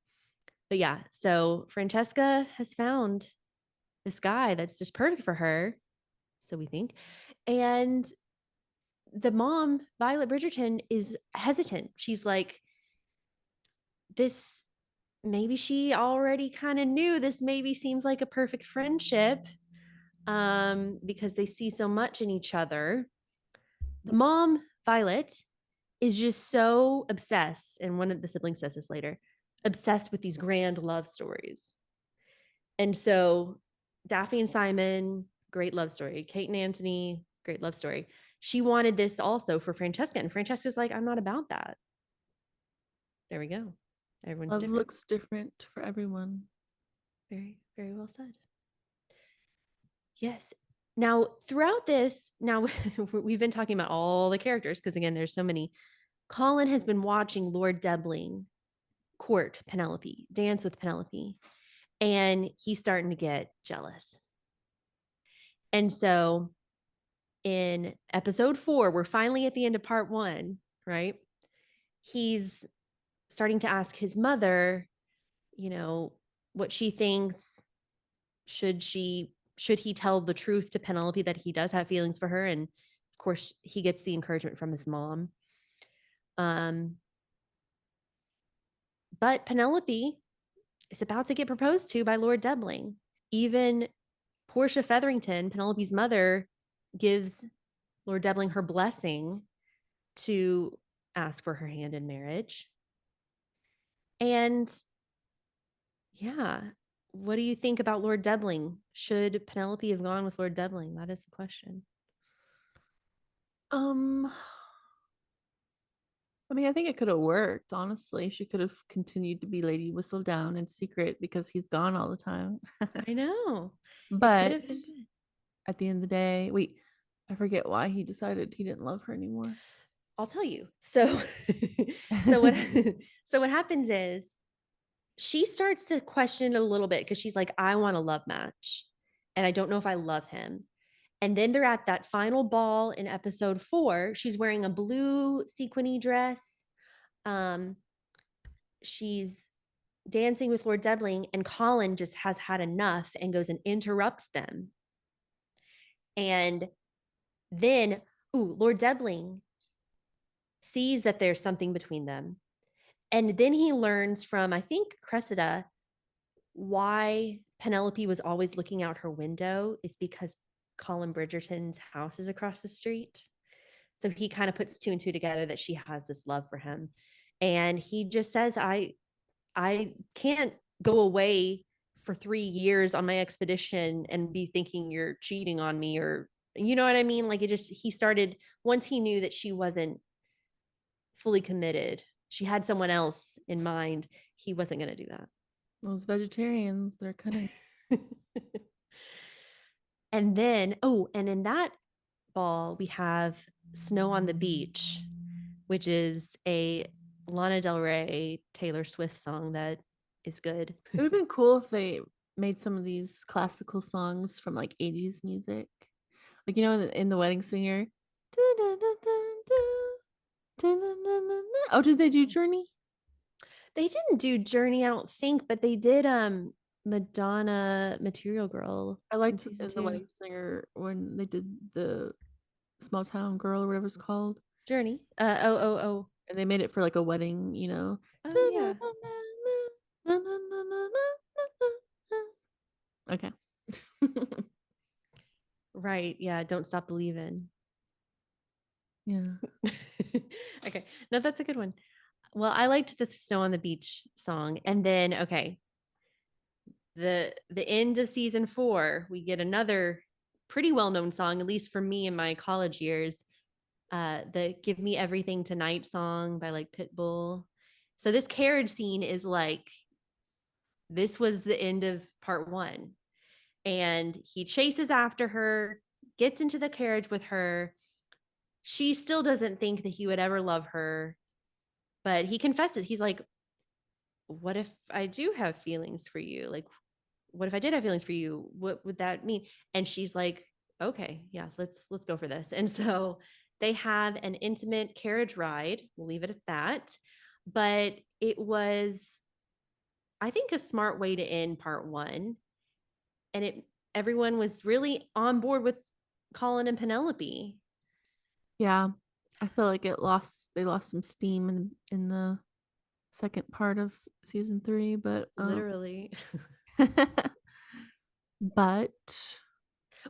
But yeah, so Francesca has found this guy that's just perfect for her, so we think. And the mom, Violet Bridgerton, is hesitant. She's like, this maybe she already kind of knew this maybe seems like a perfect friendship because they see so much in each other. The mom, Violet, is just so obsessed, and one of the siblings says this later, obsessed with these grand love stories. And so Daphne and Simon, great love story. Kate and Anthony, great love story. She wanted this also for Francesca. And Francesca's like, I'm not about that. There we go. Everyone's Love different. looks different for everyone. Very, very well said. Yes. Now, throughout this, now we've been talking about all the characters because again, there's so many. Colin has been watching Lord Debling court Penelope, dance with Penelope, and he's starting to get jealous. And so in episode 4, we're finally at the end of part 1, right? He's starting to ask his mother, you know, what she thinks. Should he tell the truth to Penelope that he does have feelings for her? And of course, he gets the encouragement from his mom. Um, but Penelope is about to get proposed to by Lord Debling. Even Portia Featherington, Penelope's mother, gives Lord Debling her blessing to ask for her hand in marriage. And yeah, what do you think about Lord Debling? Should Penelope have gone with Lord Debling? That is the question. Um, I mean, I think it could have worked, honestly. She could have continued to be Lady Whistledown in secret because he's gone all the time. I know. It could But have been good. at the end of the day, wait, I forget why he decided he didn't love her anymore. I'll tell you. So so what so what happens is she starts to question it a little bit because she's like, I want a love match. And I don't know if I love him. And then they're at that final ball in episode 4. She's wearing a blue sequiny dress. Um, she's dancing with Lord Debling, and Colin just has had enough and goes and interrupts them. And then, Lord Debling sees that there's something between them. And then he learns from, I think, Cressida, why Penelope was always looking out her window is because Colin Bridgerton's house is across the street. So he kind of puts 2 and 2 together that she has this love for him. And he just says, I can't go away for 3 years on my expedition and be thinking you're cheating on me, or you know what I mean? Like, it just, he started, once he knew that she wasn't fully committed, she had someone else in mind, he wasn't going to do that. Those vegetarians, they're cunning. And then, and in that ball, we have Snow on the Beach, which is a Lana Del Rey, Taylor Swift song that is good. It would have been cool if they made some of these classical songs from like 80s music. Like, you know, in the Wedding Singer. Oh, did they do Journey? They didn't do Journey, I don't think, but they did Madonna Material Girl I in liked season in the 2. Wedding Singer when they did the Small Town Girl or whatever it's called. Journey. And they made it for like a wedding, you know. Oh yeah. Okay. Right. Yeah. Don't Stop Believing. Yeah. Okay. No, that's a good one. Well, I liked the Snow on the Beach song. And then, okay, the end of season 4, we get another pretty well-known song, at least for me in my college years, the Give Me Everything Tonight song by like Pitbull. So this carriage scene is like, this was the end of part 1. And he chases after her, gets into the carriage with her. She still doesn't think that he would ever love her, but he confesses. He's like, what if I do have feelings for you? Like, what if I did have feelings for you? What would that mean? And she's like, okay, yeah, let's go for this. And so they have an intimate carriage ride. We'll leave it at that. But it was, I think, a smart way to end part 1. And everyone was really on board with Colin and Penelope. Yeah. I feel like they lost some steam in the second part of season 3, but Literally. but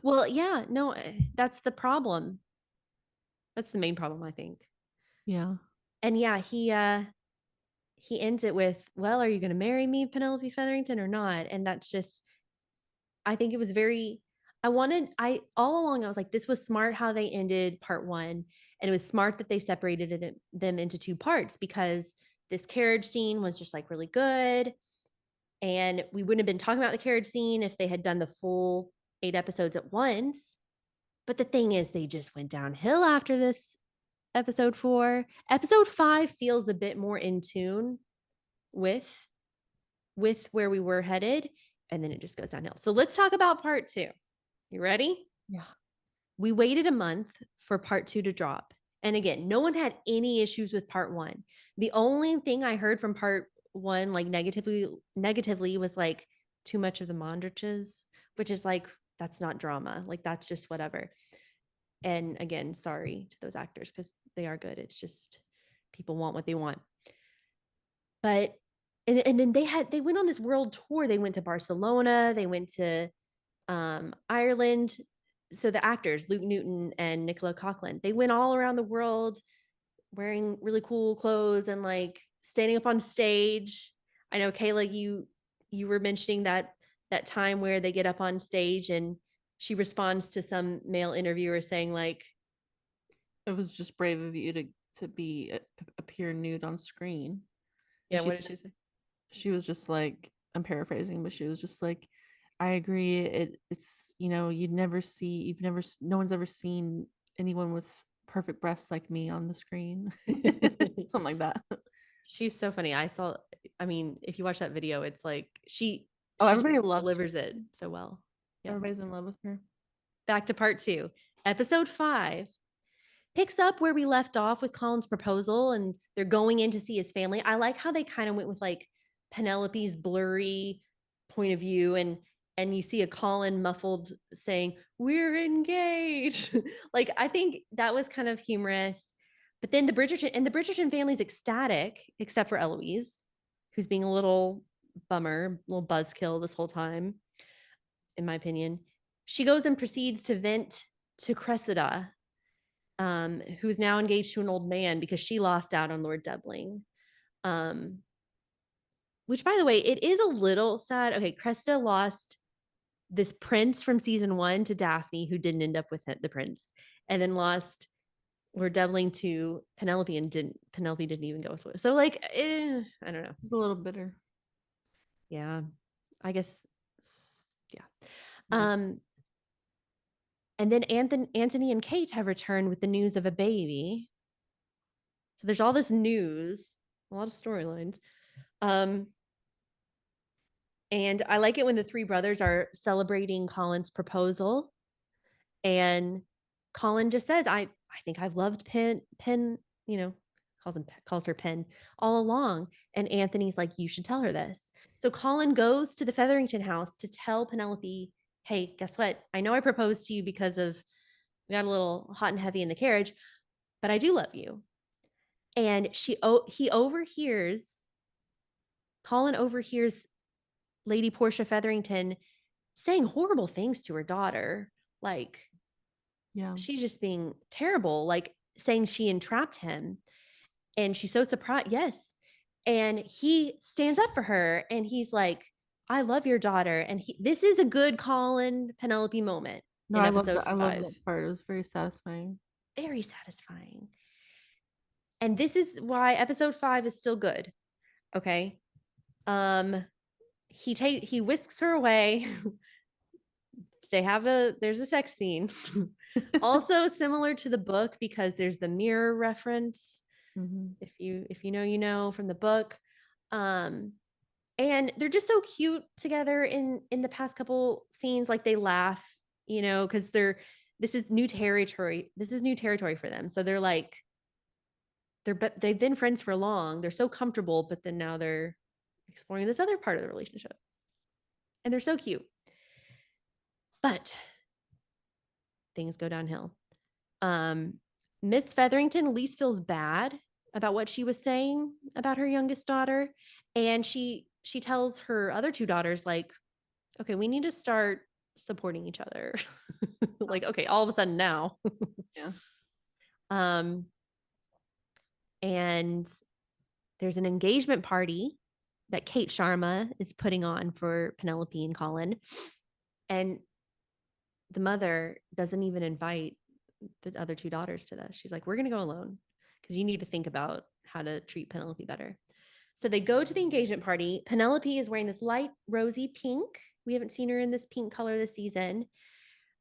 Well, yeah, no, that's the problem. That's the main problem, I think. yeah. And yeah, he ends it with, well, are you going to marry me, Penelope Featherington, or not? And that's just, I think it was very, I all along, I was like, this was smart how they ended part 1. And it was smart that they separated them into 2 parts, because this carriage scene was just like really good. And we wouldn't have been talking about the carriage scene if they had done the full 8 episodes at once. But the thing is, they just went downhill after this episode 4. Episode 5 feels a bit more in tune with where we were headed, and then it just goes downhill. So let's talk about part 2. You ready? Yeah. We waited a month for part 2 to drop. And again, no one had any issues with part 1. The only thing I heard from part 1 like negatively was like too much of the Mondriches, which is like that's not drama. Like that's just whatever. And again, sorry to those actors because they are good. It's just people want what they want. But and then they went on this world tour. They went to Barcelona, they went to Ireland. So the actors, Luke Newton and Nicola Coughlan, they went all around the world wearing really cool clothes and like standing up on stage. I know Kayla, you were mentioning that time where they get up on stage and she responds to some male interviewer saying like, It was just brave of you to be appear nude on screen. And yeah, what did she say? she was just like, I'm paraphrasing, but she was just like, I agree. It's no one's ever seen anyone with perfect breasts like me on the screen. Something like that. She's so funny. I mean, if you watch that video, it's like Oh, she everybody loves her. delivers it so well. Yeah. Everybody's in love with her. Back to part 2. Episode 5 picks up where we left off with Colin's proposal and they're going in to see his family. I like how they kind of went with like Penelope's blurry point of view and you see a Colin muffled saying, "We're engaged." Like I think that was kind of humorous. But then the Bridgerton family's ecstatic, except for Eloise, who's being a little bummer, little buzzkill this whole time, in my opinion. She goes and proceeds to vent to Cressida, who's now engaged to an old man because she lost out on Lord Dubling. Um, which, by the way, it is a little sad. Okay, Cressida lost this prince from season 1 to Daphne, who didn't end up with the prince, and then lost Lord Dubling to Penelope, and Penelope didn't even go with it. So, like, I don't know. It's a little bitter. Yeah, I guess. Yeah. Yeah. And then Anthony and Kate have returned with the news of a baby. So there's all this news, a lot of storylines. And I like it when the 3 brothers are celebrating Colin's proposal. And Colin just says, I think I've loved Pen, calls her Pen all along. And Anthony's like, you should tell her this. So Colin goes to the Featherington house to tell Penelope, hey, guess what? I know I proposed to you because of we got a little hot and heavy in the carriage, but I do love you. And Colin overhears Lady Portia Featherington saying horrible things to her daughter. Like, Yeah. she's just being terrible, like saying she entrapped him. And she's so surprised. Yes. And he stands up for her and he's like, I love your daughter. And this is a good Colin Penelope moment No, in I love episode that. I love 5. that part. It was very satisfying. Very satisfying. And this is why episode 5 is still good. Okay. He whisks her away. There's a sex scene. Also similar to the book because there's the mirror reference. Mm-hmm. If you know, you know from the book. And they're just so cute together in the past couple scenes. Like they laugh, because this is new territory. This is new territory for them. So they're like, they've been friends for long. They're so comfortable, but then now they're exploring this other part of the relationship. And they're so cute. But things go downhill. Miss Featherington at least feels bad about what she was saying about her youngest daughter. And she tells her other 2 daughters, like, okay, we need to start supporting each other. Like, okay, all of a sudden now. Yeah. And there's an engagement party that Kate Sharma is putting on for Penelope and Colin. And the mother doesn't even invite the other 2 daughters to this. She's like, we're going to go alone because you need to think about how to treat Penelope better. So they go to the engagement party. Penelope is wearing this light rosy pink. We haven't seen her in this pink color this season.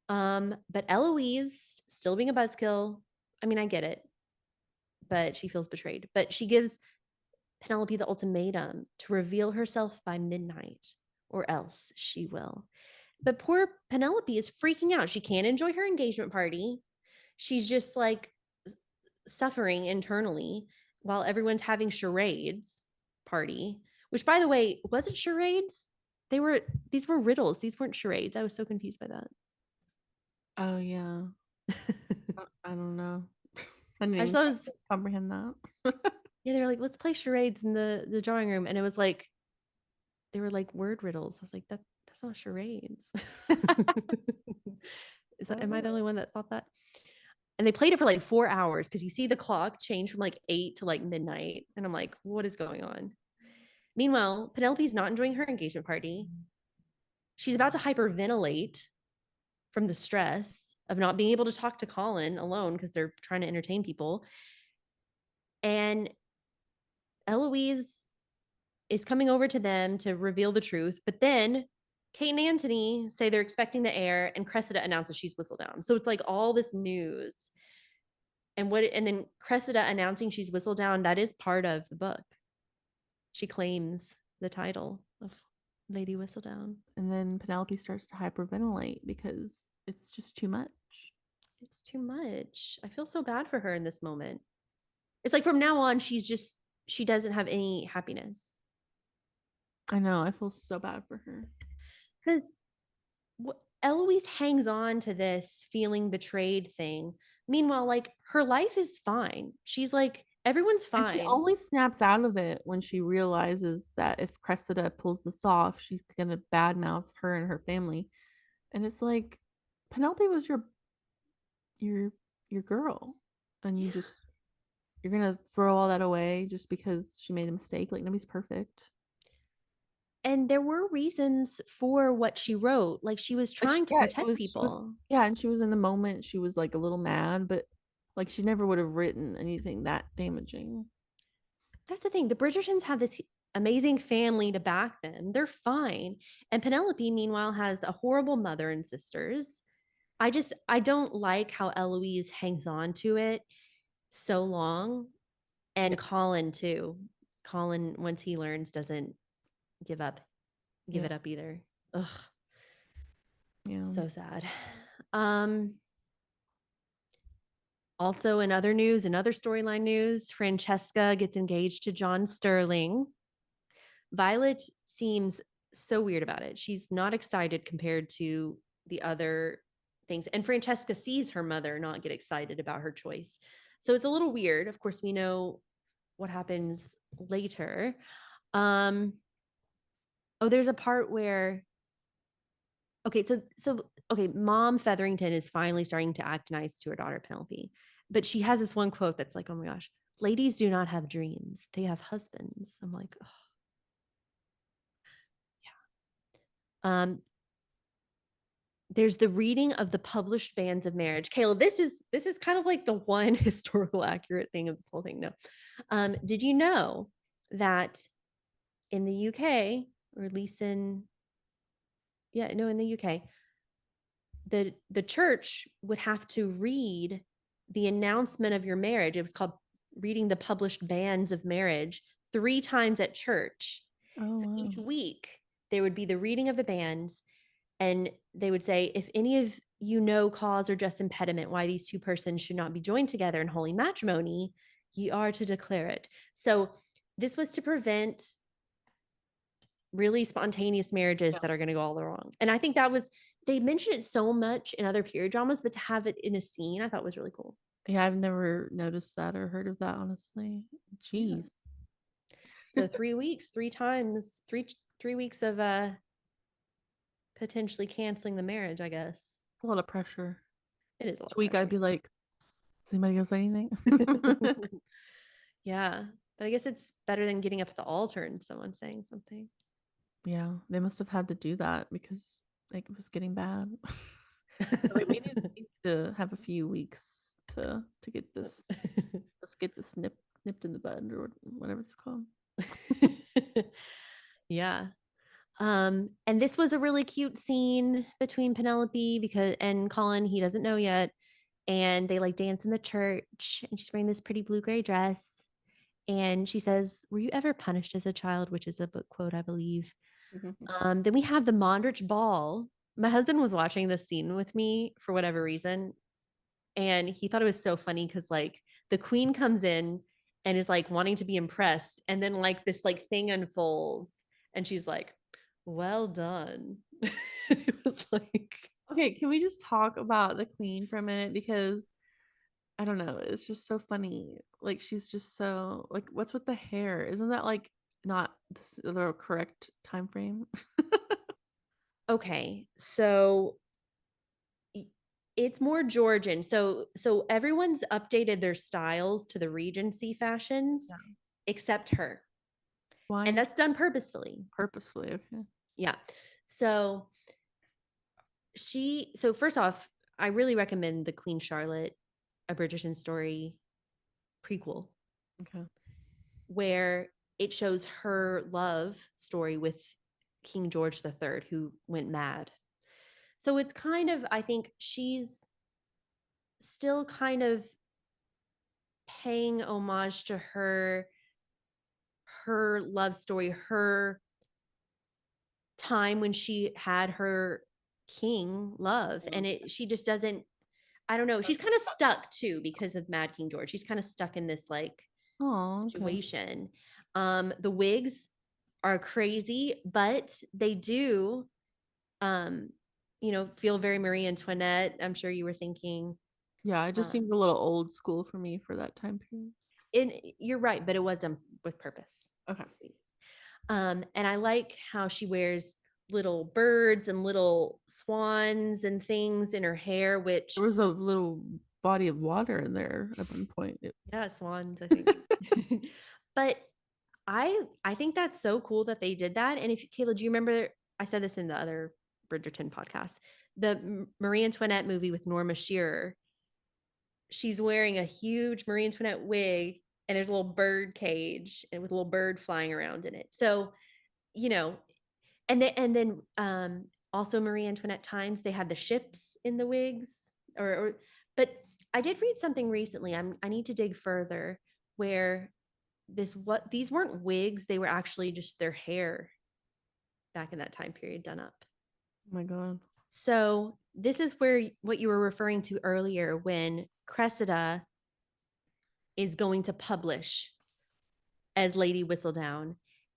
But Eloise still being a buzzkill. I mean, I get it, but she feels betrayed. But she gives Penelope the ultimatum to reveal herself by midnight, or else she will. But poor Penelope is freaking out. She can't enjoy her engagement party. She's just like suffering internally while everyone's having charades party, which by the way, was it charades? They were these were riddles. These weren't charades. I was so confused by that. Oh yeah. I don't know. I didn't I just even thought it was comprehend that. yeah, they were like, let's play charades in the drawing room. And it was like they were like word riddles. I was like, that's not charades. Am I the only one that thought that? And they played it for like 4 hours because you see the clock change from like 8 to like midnight. And I'm like, what is going on? Meanwhile, Penelope's not enjoying her engagement party. She's about to hyperventilate from the stress of not being able to talk to Colin alone because they're trying to entertain people. And Eloise is coming over to them to reveal the truth. But then Kate and Anthony say they're expecting the heir, and Cressida announces she's Whistledown. So it's like all this news. And then Cressida announcing she's Whistledown, that is part of the book. She claims the title of Lady Whistledown. And then Penelope starts to hyperventilate because it's just too much. It's too much. I feel so bad for her in this moment. It's like from now on, she doesn't have any happiness. I know. I feel so bad for her. Because Eloise hangs on to this feeling betrayed thing. Meanwhile, like her life is fine. She's like, everyone's And she fine. only snaps out of it when she realizes that if Cressida pulls this off, she's gonna badmouth her and her family. And it's like, Penelope was your your girl, and Yeah. you're gonna throw all that away just because she made a mistake. Like nobody's perfect. And there were reasons for what she wrote. Like she was Like trying to yeah, protect she was people. yeah, and she was in the moment. She was like a little mad, but like she never would have written anything that damaging. That's the thing. The Bridgertons have this amazing family to back them. They're fine. And Penelope, meanwhile, has a horrible mother and sisters. I don't like how Eloise hangs on to it so long. Yeah, And Colin too. Colin, once he learns, doesn't give up, give yeah, it up either. Ugh, yeah. so sad. Um, Also, in other storyline news, Francesca gets engaged to John Sterling. Violet seems so weird about it. She's not excited compared to the other things. And Francesca sees her mother not get excited about her choice. So it's a little weird. Of course, we know what happens later. Um, oh, there's a part where okay, Mom Featherington is finally starting to act nice to her daughter Penelope. But she has this one quote that's like, "Oh my gosh, ladies do not have dreams. They have husbands." I'm like, oh, yeah. There's the reading of the published banns of marriage. Kayla, this is kind of like the one historical accurate thing of this whole thing. No. Did you know that in the UK, or at least in the UK, the church would have to read the announcement of your marriage. It was called reading the published banns of marriage 3 times at church. Oh So wow. each week there would be the reading of the banns, and they would say, if any of you know cause or just impediment why these two persons should not be joined together in holy matrimony, ye are to declare it. So this was to prevent really spontaneous marriages Yeah. that are going to go all wrong. And I think that was, they mentioned it so much in other period dramas, but to have it in a scene, I thought was really cool. Yeah, I've never noticed that or heard of that, honestly. Yeah. Jeez. So 3 weeks, 3 times, 3 weeks of potentially canceling the marriage, I guess. It's a lot of pressure. It is a lot Each of week I'd pressure. be like, is anybody gonna say anything? Yeah. But I guess it's better than getting up at the altar and someone saying something. Yeah, they must have had to do that because like it was getting bad. Like, we need to have a few weeks to get this. Let's get this nipped in the bud or whatever it's called. Yeah. And this was a really cute scene between Penelope because and Colin, he doesn't know yet. And they like dance in the church, and she's wearing this pretty blue-gray dress. And she says, "Were you ever punished as a child?" Which is a book quote, I believe. Then we have the Mondrich Ball. My husband was watching this scene with me for whatever reason, and he thought it was so funny because like the queen comes in and is like wanting to be impressed, and then like this like thing unfolds, and she's like, "Well done." It was like, Okay, can we just talk about the queen for a minute? Because I don't know, it's just so funny. Like she's just so like, what's with the hair? Isn't that like not the correct time frame? okay, so it's more Georgian. So everyone's updated their styles to the Regency fashions Yeah. except her. And Why? that's done purposefully. Purposefully, okay. Yeah. So so first off, I really recommend the Queen Charlotte, a Bridgerton story prequel, Okay. where it shows her love story with King George III, who went mad. So it's kind of, I think she's still kind of paying homage to her love story, her time when she had her king love, and she just doesn't, I don't know, she's kind of stuck too because of Mad King George. She's kind of stuck in this like Oh, okay. situation. The wigs are crazy, but they do um feel very Marie Antoinette. I'm sure you were thinking. Yeah, it just seems um a little old school for me for that time period. and you're right, but it was done with purpose. Okay. And I like how she wears little birds and little swans and things in her hair, which, There was a little body of water in there at one point. yeah, swans, I think. But I think that's so cool that they did that. And if Kayla, do you remember, I said this in the other Bridgerton podcast, the Marie Antoinette movie with Norma Shearer? She's wearing a huge Marie Antoinette wig, and there's a little bird cage and with a little bird flying around in it. So, you know, and then also Marie Antoinette times they had the ships in the wigs, or but I did read something recently. I need to dig further, where what these weren't wigs, they were actually just their hair back in that time period done up. Oh my God. So this is where what you were referring to earlier, when Cressida is going to publish as Lady Whistledown,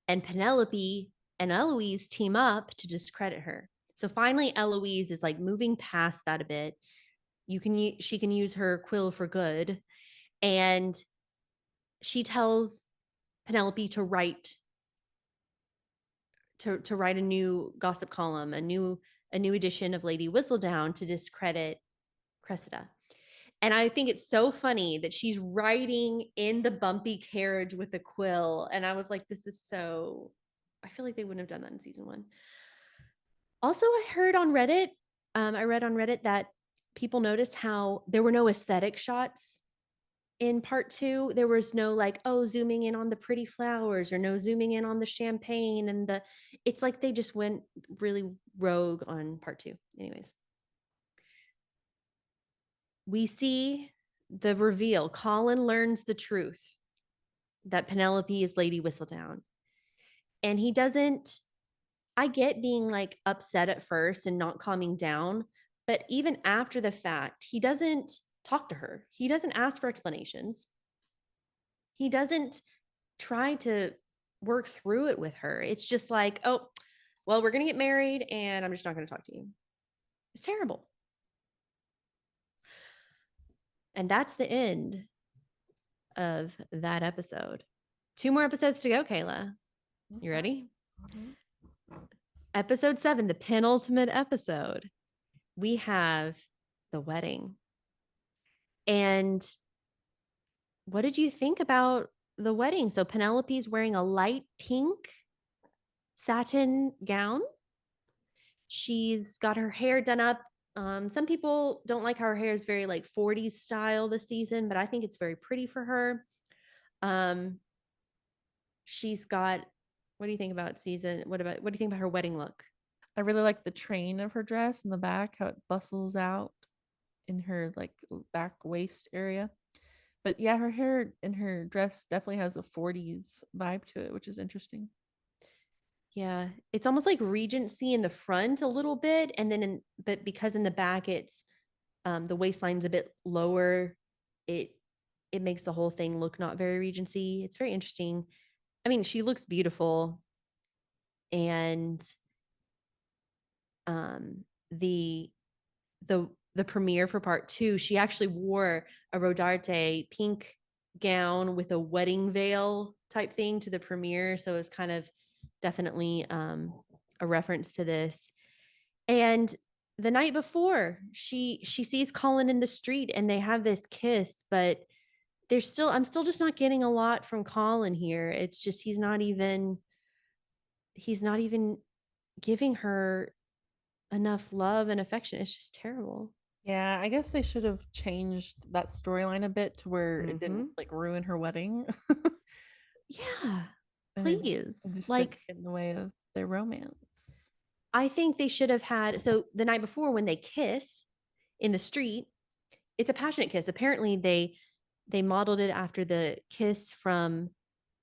and Penelope and Eloise team up to discredit her. So finally, Eloise is like moving past that a bit. She can use her quill for good, and she tells Penelope to write a new gossip column, a new edition of Lady Whistledown to discredit Cressida. And I think it's so funny that she's riding in the bumpy carriage with a quill. And I was like, this is so, I feel like they wouldn't have done that in season one. Also, I read on Reddit that people noticed how there were no aesthetic shots in part two. There was no like, oh, zooming in on the pretty flowers, or no zooming in on the champagne it's like they just went really rogue on part two. Anyways, we see the reveal. Colin learns the truth that Penelope is Lady Whistledown. And he doesn't, I get being like upset at first and not calming down, but even after the fact, he doesn't talk to her. He doesn't ask for explanations. He doesn't try to work through it with her. It's just like, oh, well, we're going to get married and I'm just not going to talk to you. It's terrible. And that's the end of that episode. Two more episodes to go, Kayla. You ready? Mhm. Episode 7, the penultimate episode. We have the wedding. And what did you think about the wedding? So Penelope's wearing a light pink satin gown. She's got her hair done up. Some people don't like how her hair is very like 40s style this season, but I think it's very pretty for her. She's got What do you think about season? What do you think about her wedding look? I really like the train of her dress in the back, how it bustles out in her like back waist area. But yeah, her hair in her dress definitely has a 40s vibe to it, which is interesting. Yeah, it's almost like Regency in the front a little bit, and then but because in the back it's the waistline's a bit lower, it it makes the whole thing look not very Regency. It's very interesting. I mean, she looks beautiful, and um the the premiere for part two, she actually wore a Rodarte pink gown with a wedding veil type thing to the premiere. So it was kind of definitely a reference to this. And the night before, she sees Colin in the street and they have this kiss, but there's still I'm still just not getting a lot from Colin here. It's just he's not even giving her enough love and affection. It's just terrible. Yeah, I guess they should have changed that storyline a bit to where it didn't Mm-hmm. like ruin her wedding Yeah, and please. just didn't Like, get in the way of their romance. I think they should have had. So the night before, when they kiss in the street, it's a passionate kiss. Apparently, they modeled it after the kiss from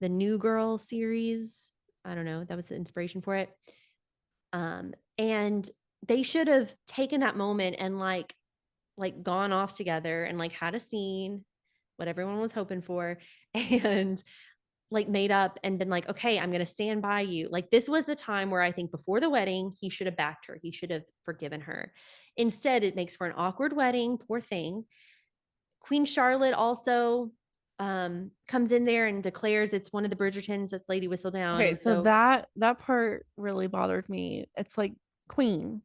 the New Girl series. I don't know. That was the inspiration for it. And they should have taken that moment and like gone off together and like had a scene, what everyone was hoping for, and like made up and been like, okay, I'm going to stand by you. Like, this was the time where I think before the wedding, he should have backed her. He should have forgiven her. Instead, it makes for an awkward wedding. Poor thing. Queen Charlotte also comes in there and declares it's one of the Bridgertons that's Lady Whistledown. Okay, And so so that part really bothered me. It's like, Queen,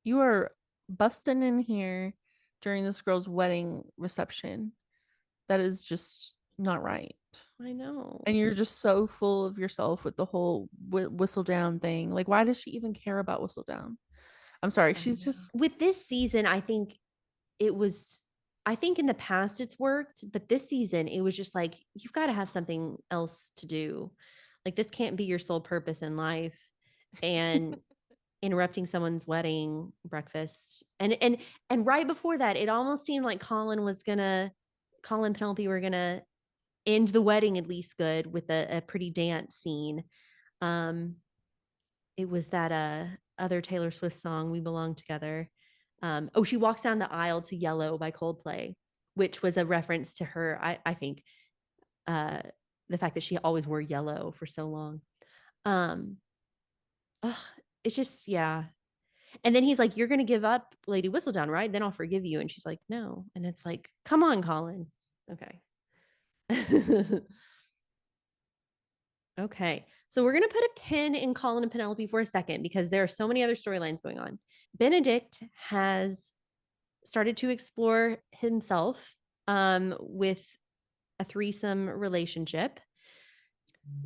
you are busting in here during this girl's wedding reception. That is just not right. I know. And you're just so full of yourself with the whole whistle down thing. Like, why does she even care about whistle down? I'm sorry, I she's know. just With this season, I think it was I think in the past it's worked, but this season it was just like you've got to have something else to do. Like, this can't be your sole purpose in life. And interrupting someone's wedding breakfast. And right before that, it almost seemed like Colin and Penelope were gonna end the wedding at least good with a pretty dance scene. Um, it was that other Taylor Swift song, "We Belong Together." Oh, she walks down the aisle to "Yellow" by Coldplay, which was a reference to her. I think uh, the fact that she always wore yellow for so long. Um, ugh, it's just yeah. And then he's like, "You're going to give up Lady Whistledown, right? Then I'll forgive you." And she's like, "No." And it's like, "Come on, Colin." Okay. Okay. So we're going to put a pin in Colin and Penelope for a second because there are so many other storylines going on. Benedict has started to explore himself with a threesome relationship.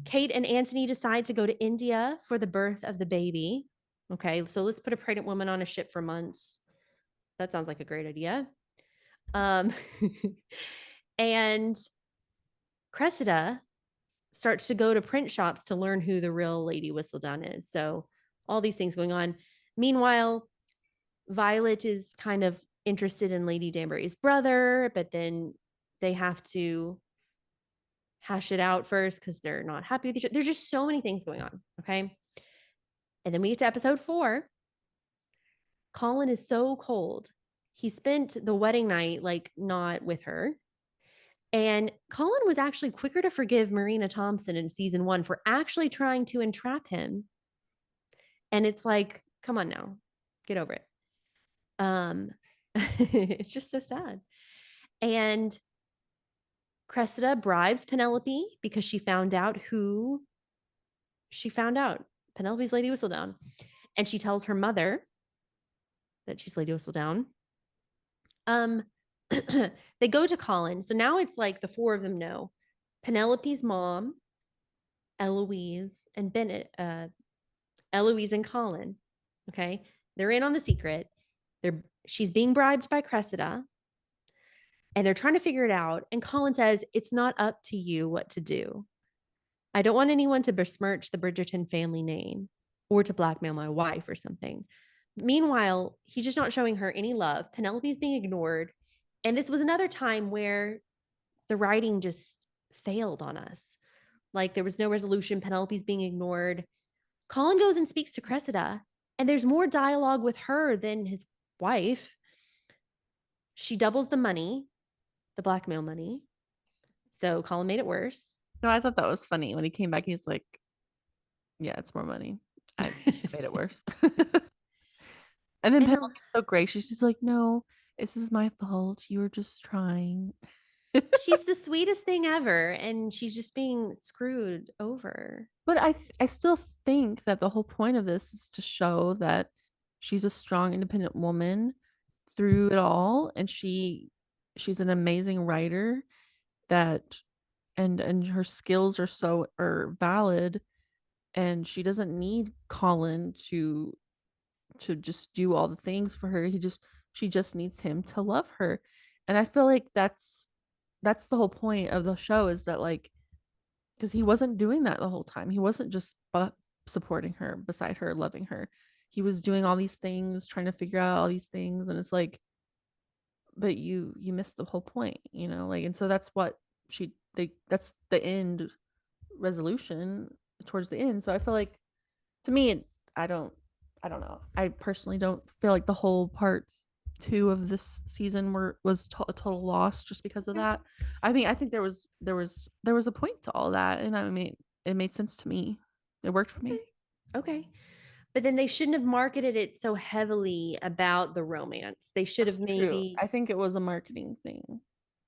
Kate and Anthony decide to go to India for the birth of the baby. Okay. So let's put a pregnant woman on a ship for months. That sounds like a great idea. Um, and Cressida starts to go to print shops to learn who the real Lady Whistledown is. So all these things going on. Meanwhile, Violet is kind of interested in Lady Danbury's brother, but then they have to hash it out first because they're not happy with each other. There's just so many things going on. Okay. And then we get to episode 4. Colin is so cold. He spent the wedding night like not with her. And Colin was actually quicker to forgive Marina Thompson in season 1 for actually trying to entrap him. And it's like, come on now, get over it. It's just so sad. And Cressida bribes Penelope because she found out Penelope's Lady Whistledown. And she tells her mother that she's Lady Whistledown. Um, they go to Colin. So now it's like the 4 of them know Penelope's mom, Eloise, and Bennett, Eloise and Colin. Okay. They're in on the secret. She's being bribed by Cressida and they're trying to figure it out. And Colin says, "It's not up to you what to do." I don't want anyone to besmirch the Bridgerton family name or to blackmail my wife or something. Meanwhile, he's just not showing her any love. Penelope's being ignored. And this was another time where the writing just failed on us. Like there was no resolution. Penelope's being ignored. Colin goes and speaks to Cressida, and there's more dialogue with her than his wife. She doubles the money, the blackmail money. So Colin made it worse. No, I thought that was funny when he came back. He's like, "Yeah, it's more money. I made it worse." And then And Penelope's so gracious. She's like, "No, this is my fault. You were just trying." she's the sweetest thing ever, and she's just being screwed over. But I still think that the whole point of this is to show that she's a strong, independent woman through it all, and she's an amazing writer that and her skills are valid, and she doesn't need Colin to just do all the things for her. She just needs him to love her. And I feel like that's the whole point of the show, is that like, because he wasn't doing that the whole time. He wasn't just supporting her, beside her, loving her. He was doing all these things, trying to figure out all these things, and it's like, but you missed the whole point, like, and so that's what that's the end resolution towards the end. So I feel like, to me, I don't I don't know. I personally don't feel like the whole part two of this season was a total loss just because of that. I mean, I think there was a point to all that, and I mean, it made sense to me. It worked for me. Okay. But then they shouldn't have marketed it so heavily about the romance. They should That's have true. maybe, I think it was a marketing thing.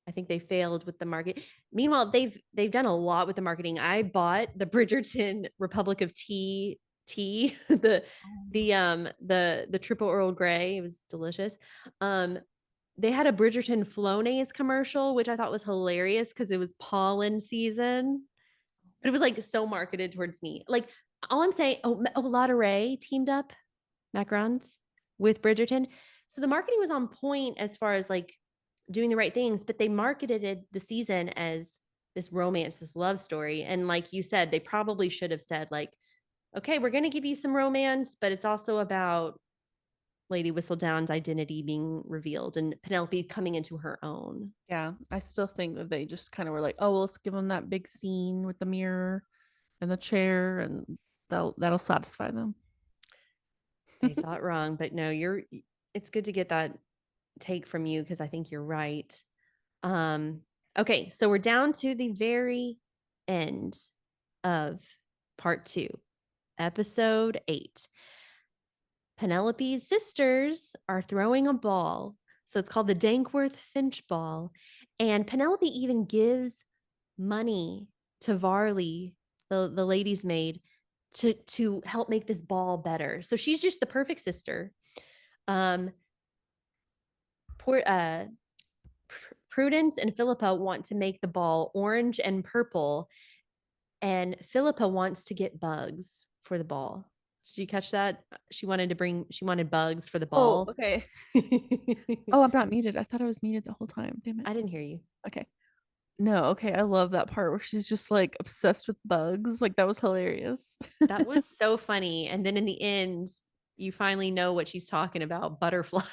I think they failed with the market. Meanwhile, they've done a lot with the marketing. I bought the Bridgerton Republic of Tea, the triple Earl Grey. It was delicious. Um, they had a Bridgerton Flonase commercial, which I thought was hilarious because it was pollen season. But it was like so marketed towards me. Like all I'm saying, Lotta Ray teamed up, Macarons, with Bridgerton. So the marketing was on point as far as like doing the right things, but they marketed the season as this romance, this love story. And like you said, they probably should have said, like, okay, we're going to give you some romance, but it's also about Lady Whistledown's identity being revealed and Penelope coming into her own. Yeah, I still think that they just kind of were like, oh, well, let's give them that big scene with the mirror and the chair, and that'll satisfy them. They thought wrong, but no, it's good to get that take from you because I think you're right. Um, okay, so we're down to the very end of part two, episode 8. Penelope's sisters are throwing a ball. So it's called the Dankworth Finch Ball. And Penelope even gives money to Varley, the lady's maid, to help make this ball better. So she's just the perfect sister. Um, poor Prudence and Philippa want to make the ball orange and purple, and Philippa wants to get bugs for the ball. Did you catch that? She wanted bugs for the Oh, ball. okay. I Oh, I'm not muted. I thought I was muted the whole time. Damn it. didn't hear you. Okay. No, okay. I love that part where she's just like obsessed with bugs. Like, that was hilarious. That was so funny. And then in the end, you finally know what she's talking about, butterflies.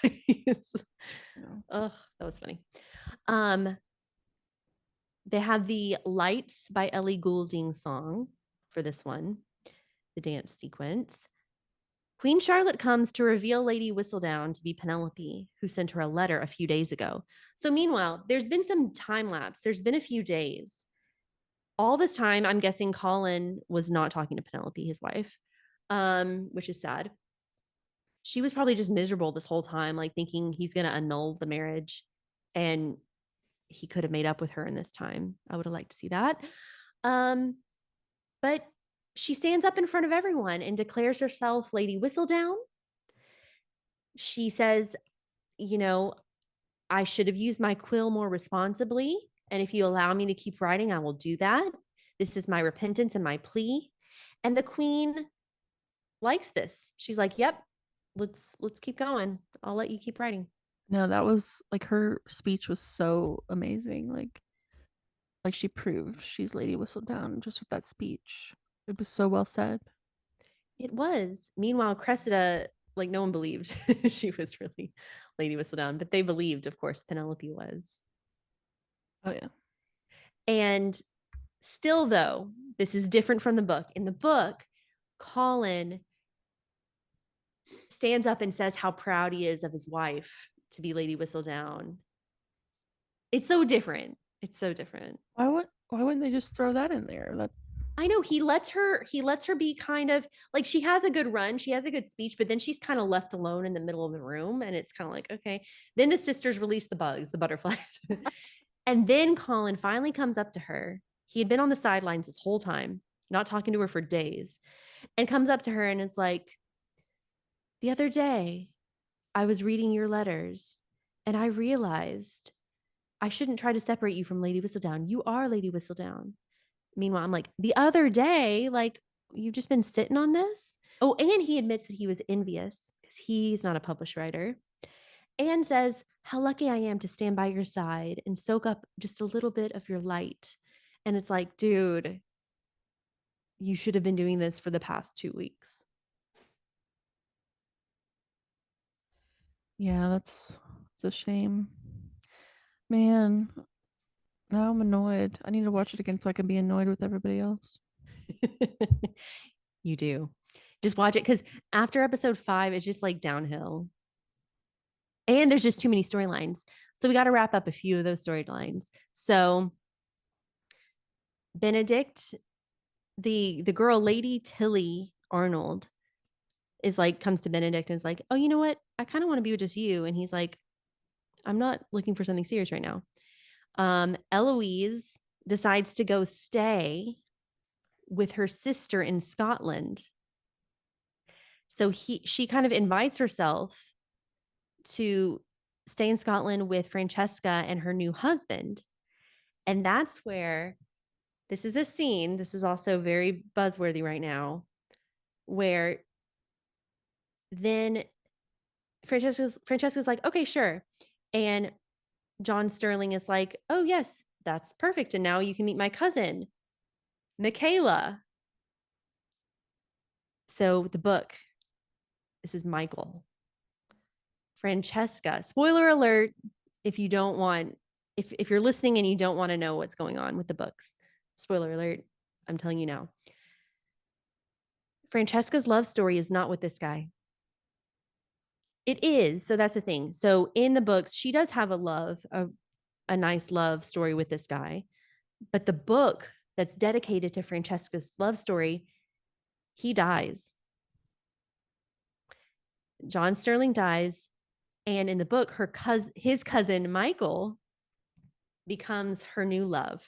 Yeah. Oh, that was funny. Um, they have the Lights by Ellie Goulding song for this one, the dance sequence. Queen Charlotte comes to reveal Lady Whistledown to be Penelope, who sent her a letter a few days ago. So, meanwhile, there's been some time lapse. There's been a few days. All this time, I'm guessing Colin was not talking to Penelope, his wife, which is sad. She was probably just miserable this whole time, like thinking he's going to annul the marriage and he could have made up with her in this time. I would have liked to see that. Um, but she stands up in front of everyone and declares herself Lady Whistledown. She says, you know, I should have used my quill more responsibly. And if you allow me to keep writing, I will do that. This is my repentance and my plea. And the queen likes this. She's like, yep, let's keep going. I'll let you keep writing. No, that was like, her speech was so amazing. Like, Like she proved she's Lady Whistledown just with that speech. It was so well said. It was. Meanwhile, Cressida, like no one believed she was really Lady Whistledown, but they believed, of course, Penelope was. Oh yeah. And still, though, this is different from the book. In the book, Colin stands up and says how proud he is of his wife to be Lady Whistledown. It's so different. It's so different. Why wouldn't they just throw that in there? That's I know he lets her be kind of like she has a good run, she has a good speech, but then she's kind of left alone in the middle of the room and it's kind of like, okay. Then the sisters release the bugs, the butterflies. And then Colin finally comes up to her. He had been on the sidelines this whole time, not talking to her for days, and comes up to her and is like, "The other day, I was reading your letters and I realized I shouldn't try to separate you from Lady Whistledown. You are Lady Whistledown." Meanwhile, I'm like, the other day, like, you've just been sitting on this? Oh, and he admits that he was envious because he's not a published writer and says, how lucky I am to stand by your side and soak up just a little bit of your light. And it's like, dude, you should have been doing this for the past 2 weeks. yeah, that's it's a shame. Man, now I'm annoyed. I need to watch it again so I can be annoyed with everybody else. You do. Just watch it because after episode 5, it's just like downhill. And there's just too many storylines. So we got to wrap up a few of those storylines. So Benedict, the girl, Lady Tilly Arnold, is like comes to Benedict and is like, oh, you know what? I kind of want to be with just you. And he's like, I'm not looking for something serious right now. Eloise decides to go stay with her sister in Scotland. So she kind of invites herself to stay in Scotland with Francesca and her new husband. And that's where this is a scene. This is also very buzzworthy right now, where then Francesca's like, okay, sure. And John Sterling is like, oh, yes, that's perfect. And now you can meet my cousin, Michaela. So the book, this is Michael. Francesca. Spoiler alert if you don't want, if you're listening and you don't want to know what's going on with the books. Spoiler alert, I'm telling you now. Francesca's love story is not with this guy. It is. So that's the thing. So in the books, she does have a nice love story with this guy. But the book that's dedicated to Francesca's love story, he dies. John Sterling dies. And in the book, his cousin, Michael, becomes her new love.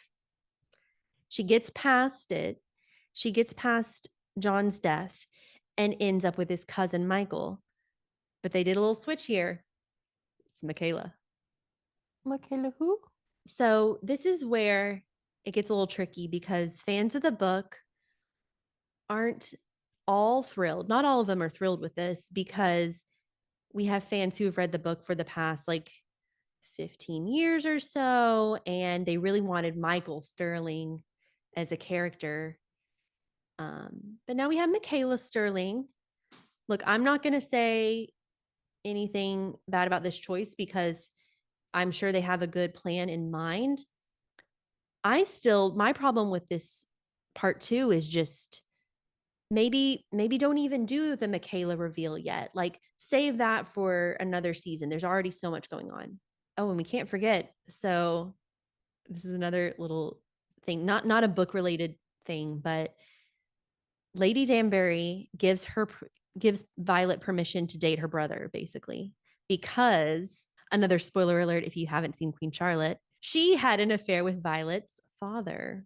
She gets past it. She gets past John's death and ends up with his cousin, Michael. But they did a little switch here. It's Michaela. Michaela who? So this is where it gets a little tricky because fans of the book aren't all thrilled. Not all of them are thrilled with this because we have fans who have read the book for the past like 15 years or so, and they really wanted Michael Sterling as a character. But now we have Michaela Sterling. Look, I'm not going to say anything bad about this choice because I'm sure they have a good plan in mind. My problem with this part 2 is just maybe don't even do the Michaela reveal yet. Like save that for another season. There's already so much going on. Oh, and we can't forget. So this is another little thing, not a book related thing, but Lady Danbury gives Violet permission to date her brother, basically, because another spoiler alert if you haven't seen Queen Charlotte, she had an affair with Violet's father.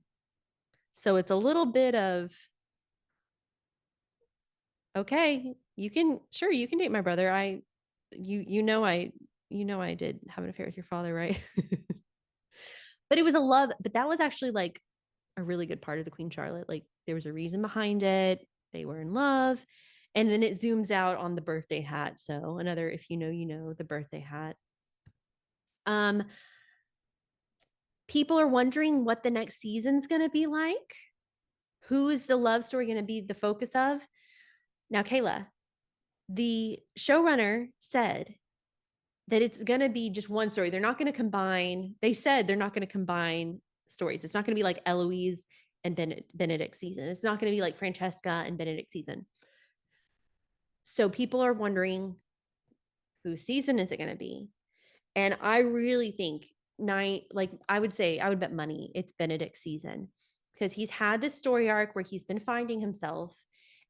So it's a little bit of okay, you can date my brother. I did have an affair with your father, right? But it was a love, but that was actually like a really good part of the Queen Charlotte. Like there was a reason behind it. They were in love. And then it zooms out on the birthday hat. So another, if you know, you know, the birthday hat. Um, People are wondering what the next season's going to be like. Who is the love story going to be the focus of? Now, Kayla, the showrunner said that it's going to be just one story. They're not going to combine, they said they're not going to combine stories. It's not going to be like Eloise and Benedict season. It's not going to be like Francesca and Benedict season. So people are wondering, whose season is it going to be? And I really think I would say, I would bet money it's Benedict's season, because he's had this story arc where he's been finding himself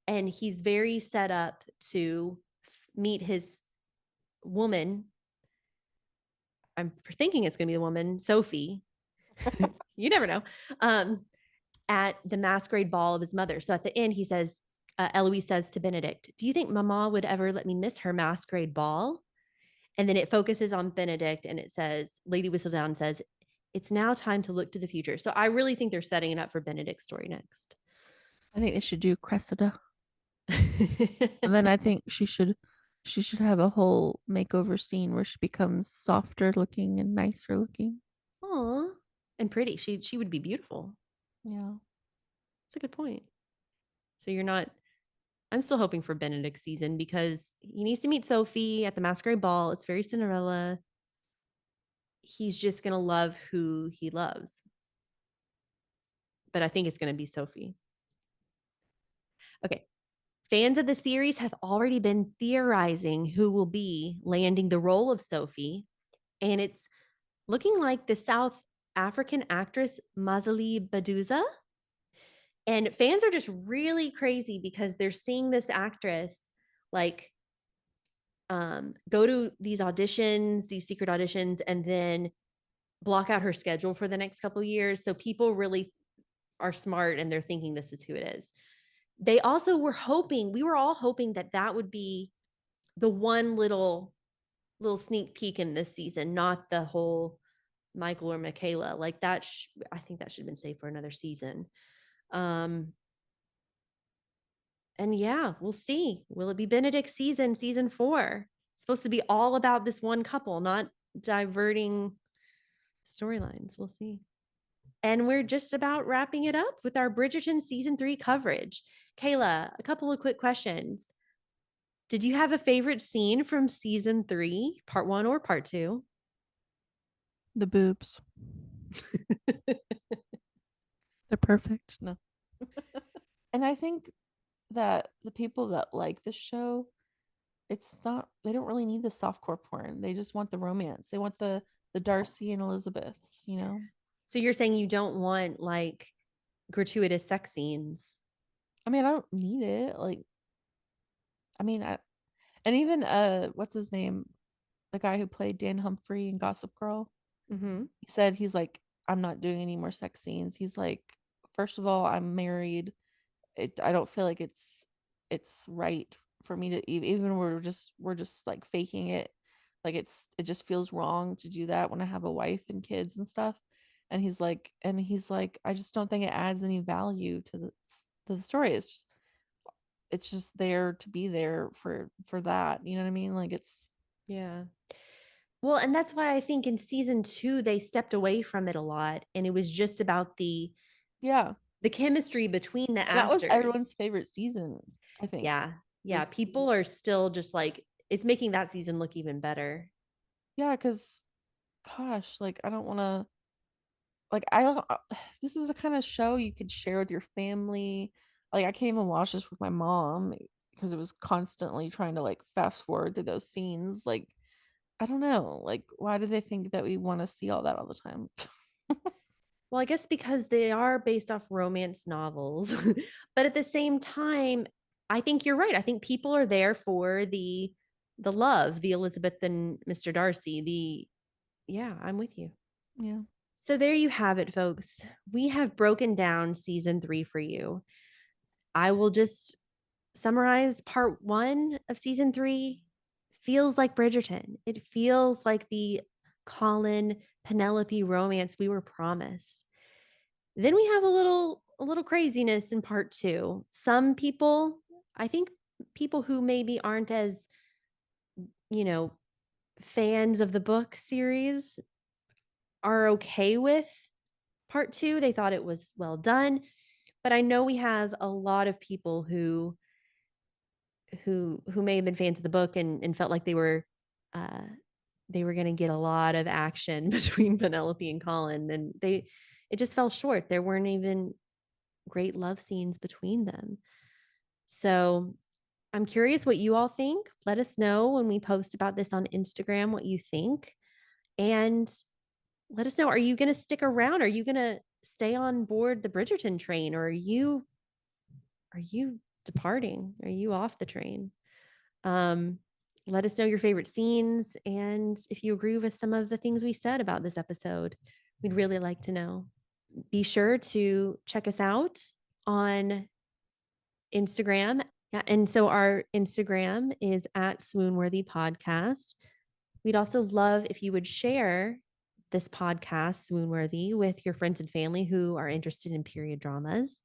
and he's very set up to meet his woman. I'm thinking it's going to be the woman, Sophie. You never know. At the masquerade ball of his mother. So at the end, he says, Eloise says to Benedict, "Do you think Mama would ever let me miss her masquerade ball?" And then it focuses on Benedict and it says, Lady Whistledown says, "It's now time to look to the future." So I really think they're setting it up for Benedict's story next. I think they should do Cressida. And then I think she should have a whole makeover scene where she becomes softer looking and nicer looking. Aw, and pretty. She would be beautiful. Yeah. That's a good point. So you're not. I'm still hoping for Benedict's season because he needs to meet Sophie at the masquerade ball. It's very Cinderella. He's just gonna love who he loves, but I think it's gonna be Sophie. Okay. Fans of the series have already been theorizing who will be landing the role of Sophie, and it's looking like the South African actress Mazali Baduza. And fans are just really crazy because they're seeing this actress like go to these auditions, these secret auditions, and then block out her schedule for the next couple of years. So people really are smart and they're thinking this is who it is. They also were hoping, we were all hoping that that would be the one little sneak peek in this season, not the whole Michael or Michaela. Like that, I think that should have been saved for another season. Um, and yeah, we'll see. Will it be Benedict's season 4? It's supposed to be all about this one couple, not diverting storylines. We'll see. And we're just about wrapping it up with our Bridgerton season 3 coverage. Kayla, a couple of quick questions. Did you have a favorite scene from season 3, part 1 or part 2? The boobs. They're perfect. No. And I think that the people that like this show, it's not, they don't really need the softcore porn. They just want the romance. They want the Darcy and Elizabeth, you know? So you're saying you don't want like gratuitous sex scenes? I mean, I don't need it. Like, I mean, and even what's his name? The guy who played Dan Humphrey in Gossip Girl. Mm-hmm. He said he's like, I'm not doing any more sex scenes. He's like, first of all, I'm married. I don't feel like it's right for me to even we're just like faking it. Like it just feels wrong to do that when I have a wife and kids and stuff. And he's like, I just don't think it adds any value to the story. It's just there to be there for that. You know what I mean? Like it's Yeah. Well, and that's why I think in season 2 they stepped away from it a lot, and it was just about yeah. the chemistry between the And that was everyone's actors. favorite season, I think. Yeah. Yeah, Was people are still just like it's making that season look even better. yeah, because gosh, like I don't want to like I don't this is the kind of show you could share with your family. Like I can't even watch this with my mom because it was constantly trying to like fast forward to those scenes. Like I don't know, like why do they think that we want to see all that all the time? Well, I guess because they are based off romance novels. But at the same time, I think you're right. I think people are there for the love, the Elizabeth and Mr. Darcy, the yeah, I'm with you. Yeah. So there you have it, folks. We have broken down season 3 for you. I will just summarize part 1 of season 3 feels like Bridgerton. It feels like the Colin Penelope romance we were promised. Then we have a little craziness in part 2. Some people, I think people who maybe aren't as, you know, fans of the book series are okay with part two. They thought it was well done. But I know we have a lot of people who may have been fans of the book and felt like uh they were going to get a lot of action between Penelope and Colin, and it just fell short. There weren't even great love scenes between them. So I'm curious what you all think. Let us know when we post about this on Instagram what you think. And let us know, are you going to stick around? Are you going to stay on board the Bridgerton train, or are you departing? Are you off the train? Um, let us know your favorite scenes and if you agree with some of the things we said about this episode. We'd really like to know. Be sure to check us out on Instagram. Yeah, and so our Instagram is at Swoon-Worthy Podcast. We'd also love if you would share this podcast, Swoon-Worthy, with your friends and family who are interested in period dramas.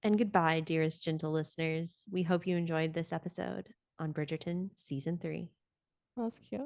And goodbye, dearest gentle listeners. We hope you enjoyed this episode on Bridgerton Season 3. That's cute.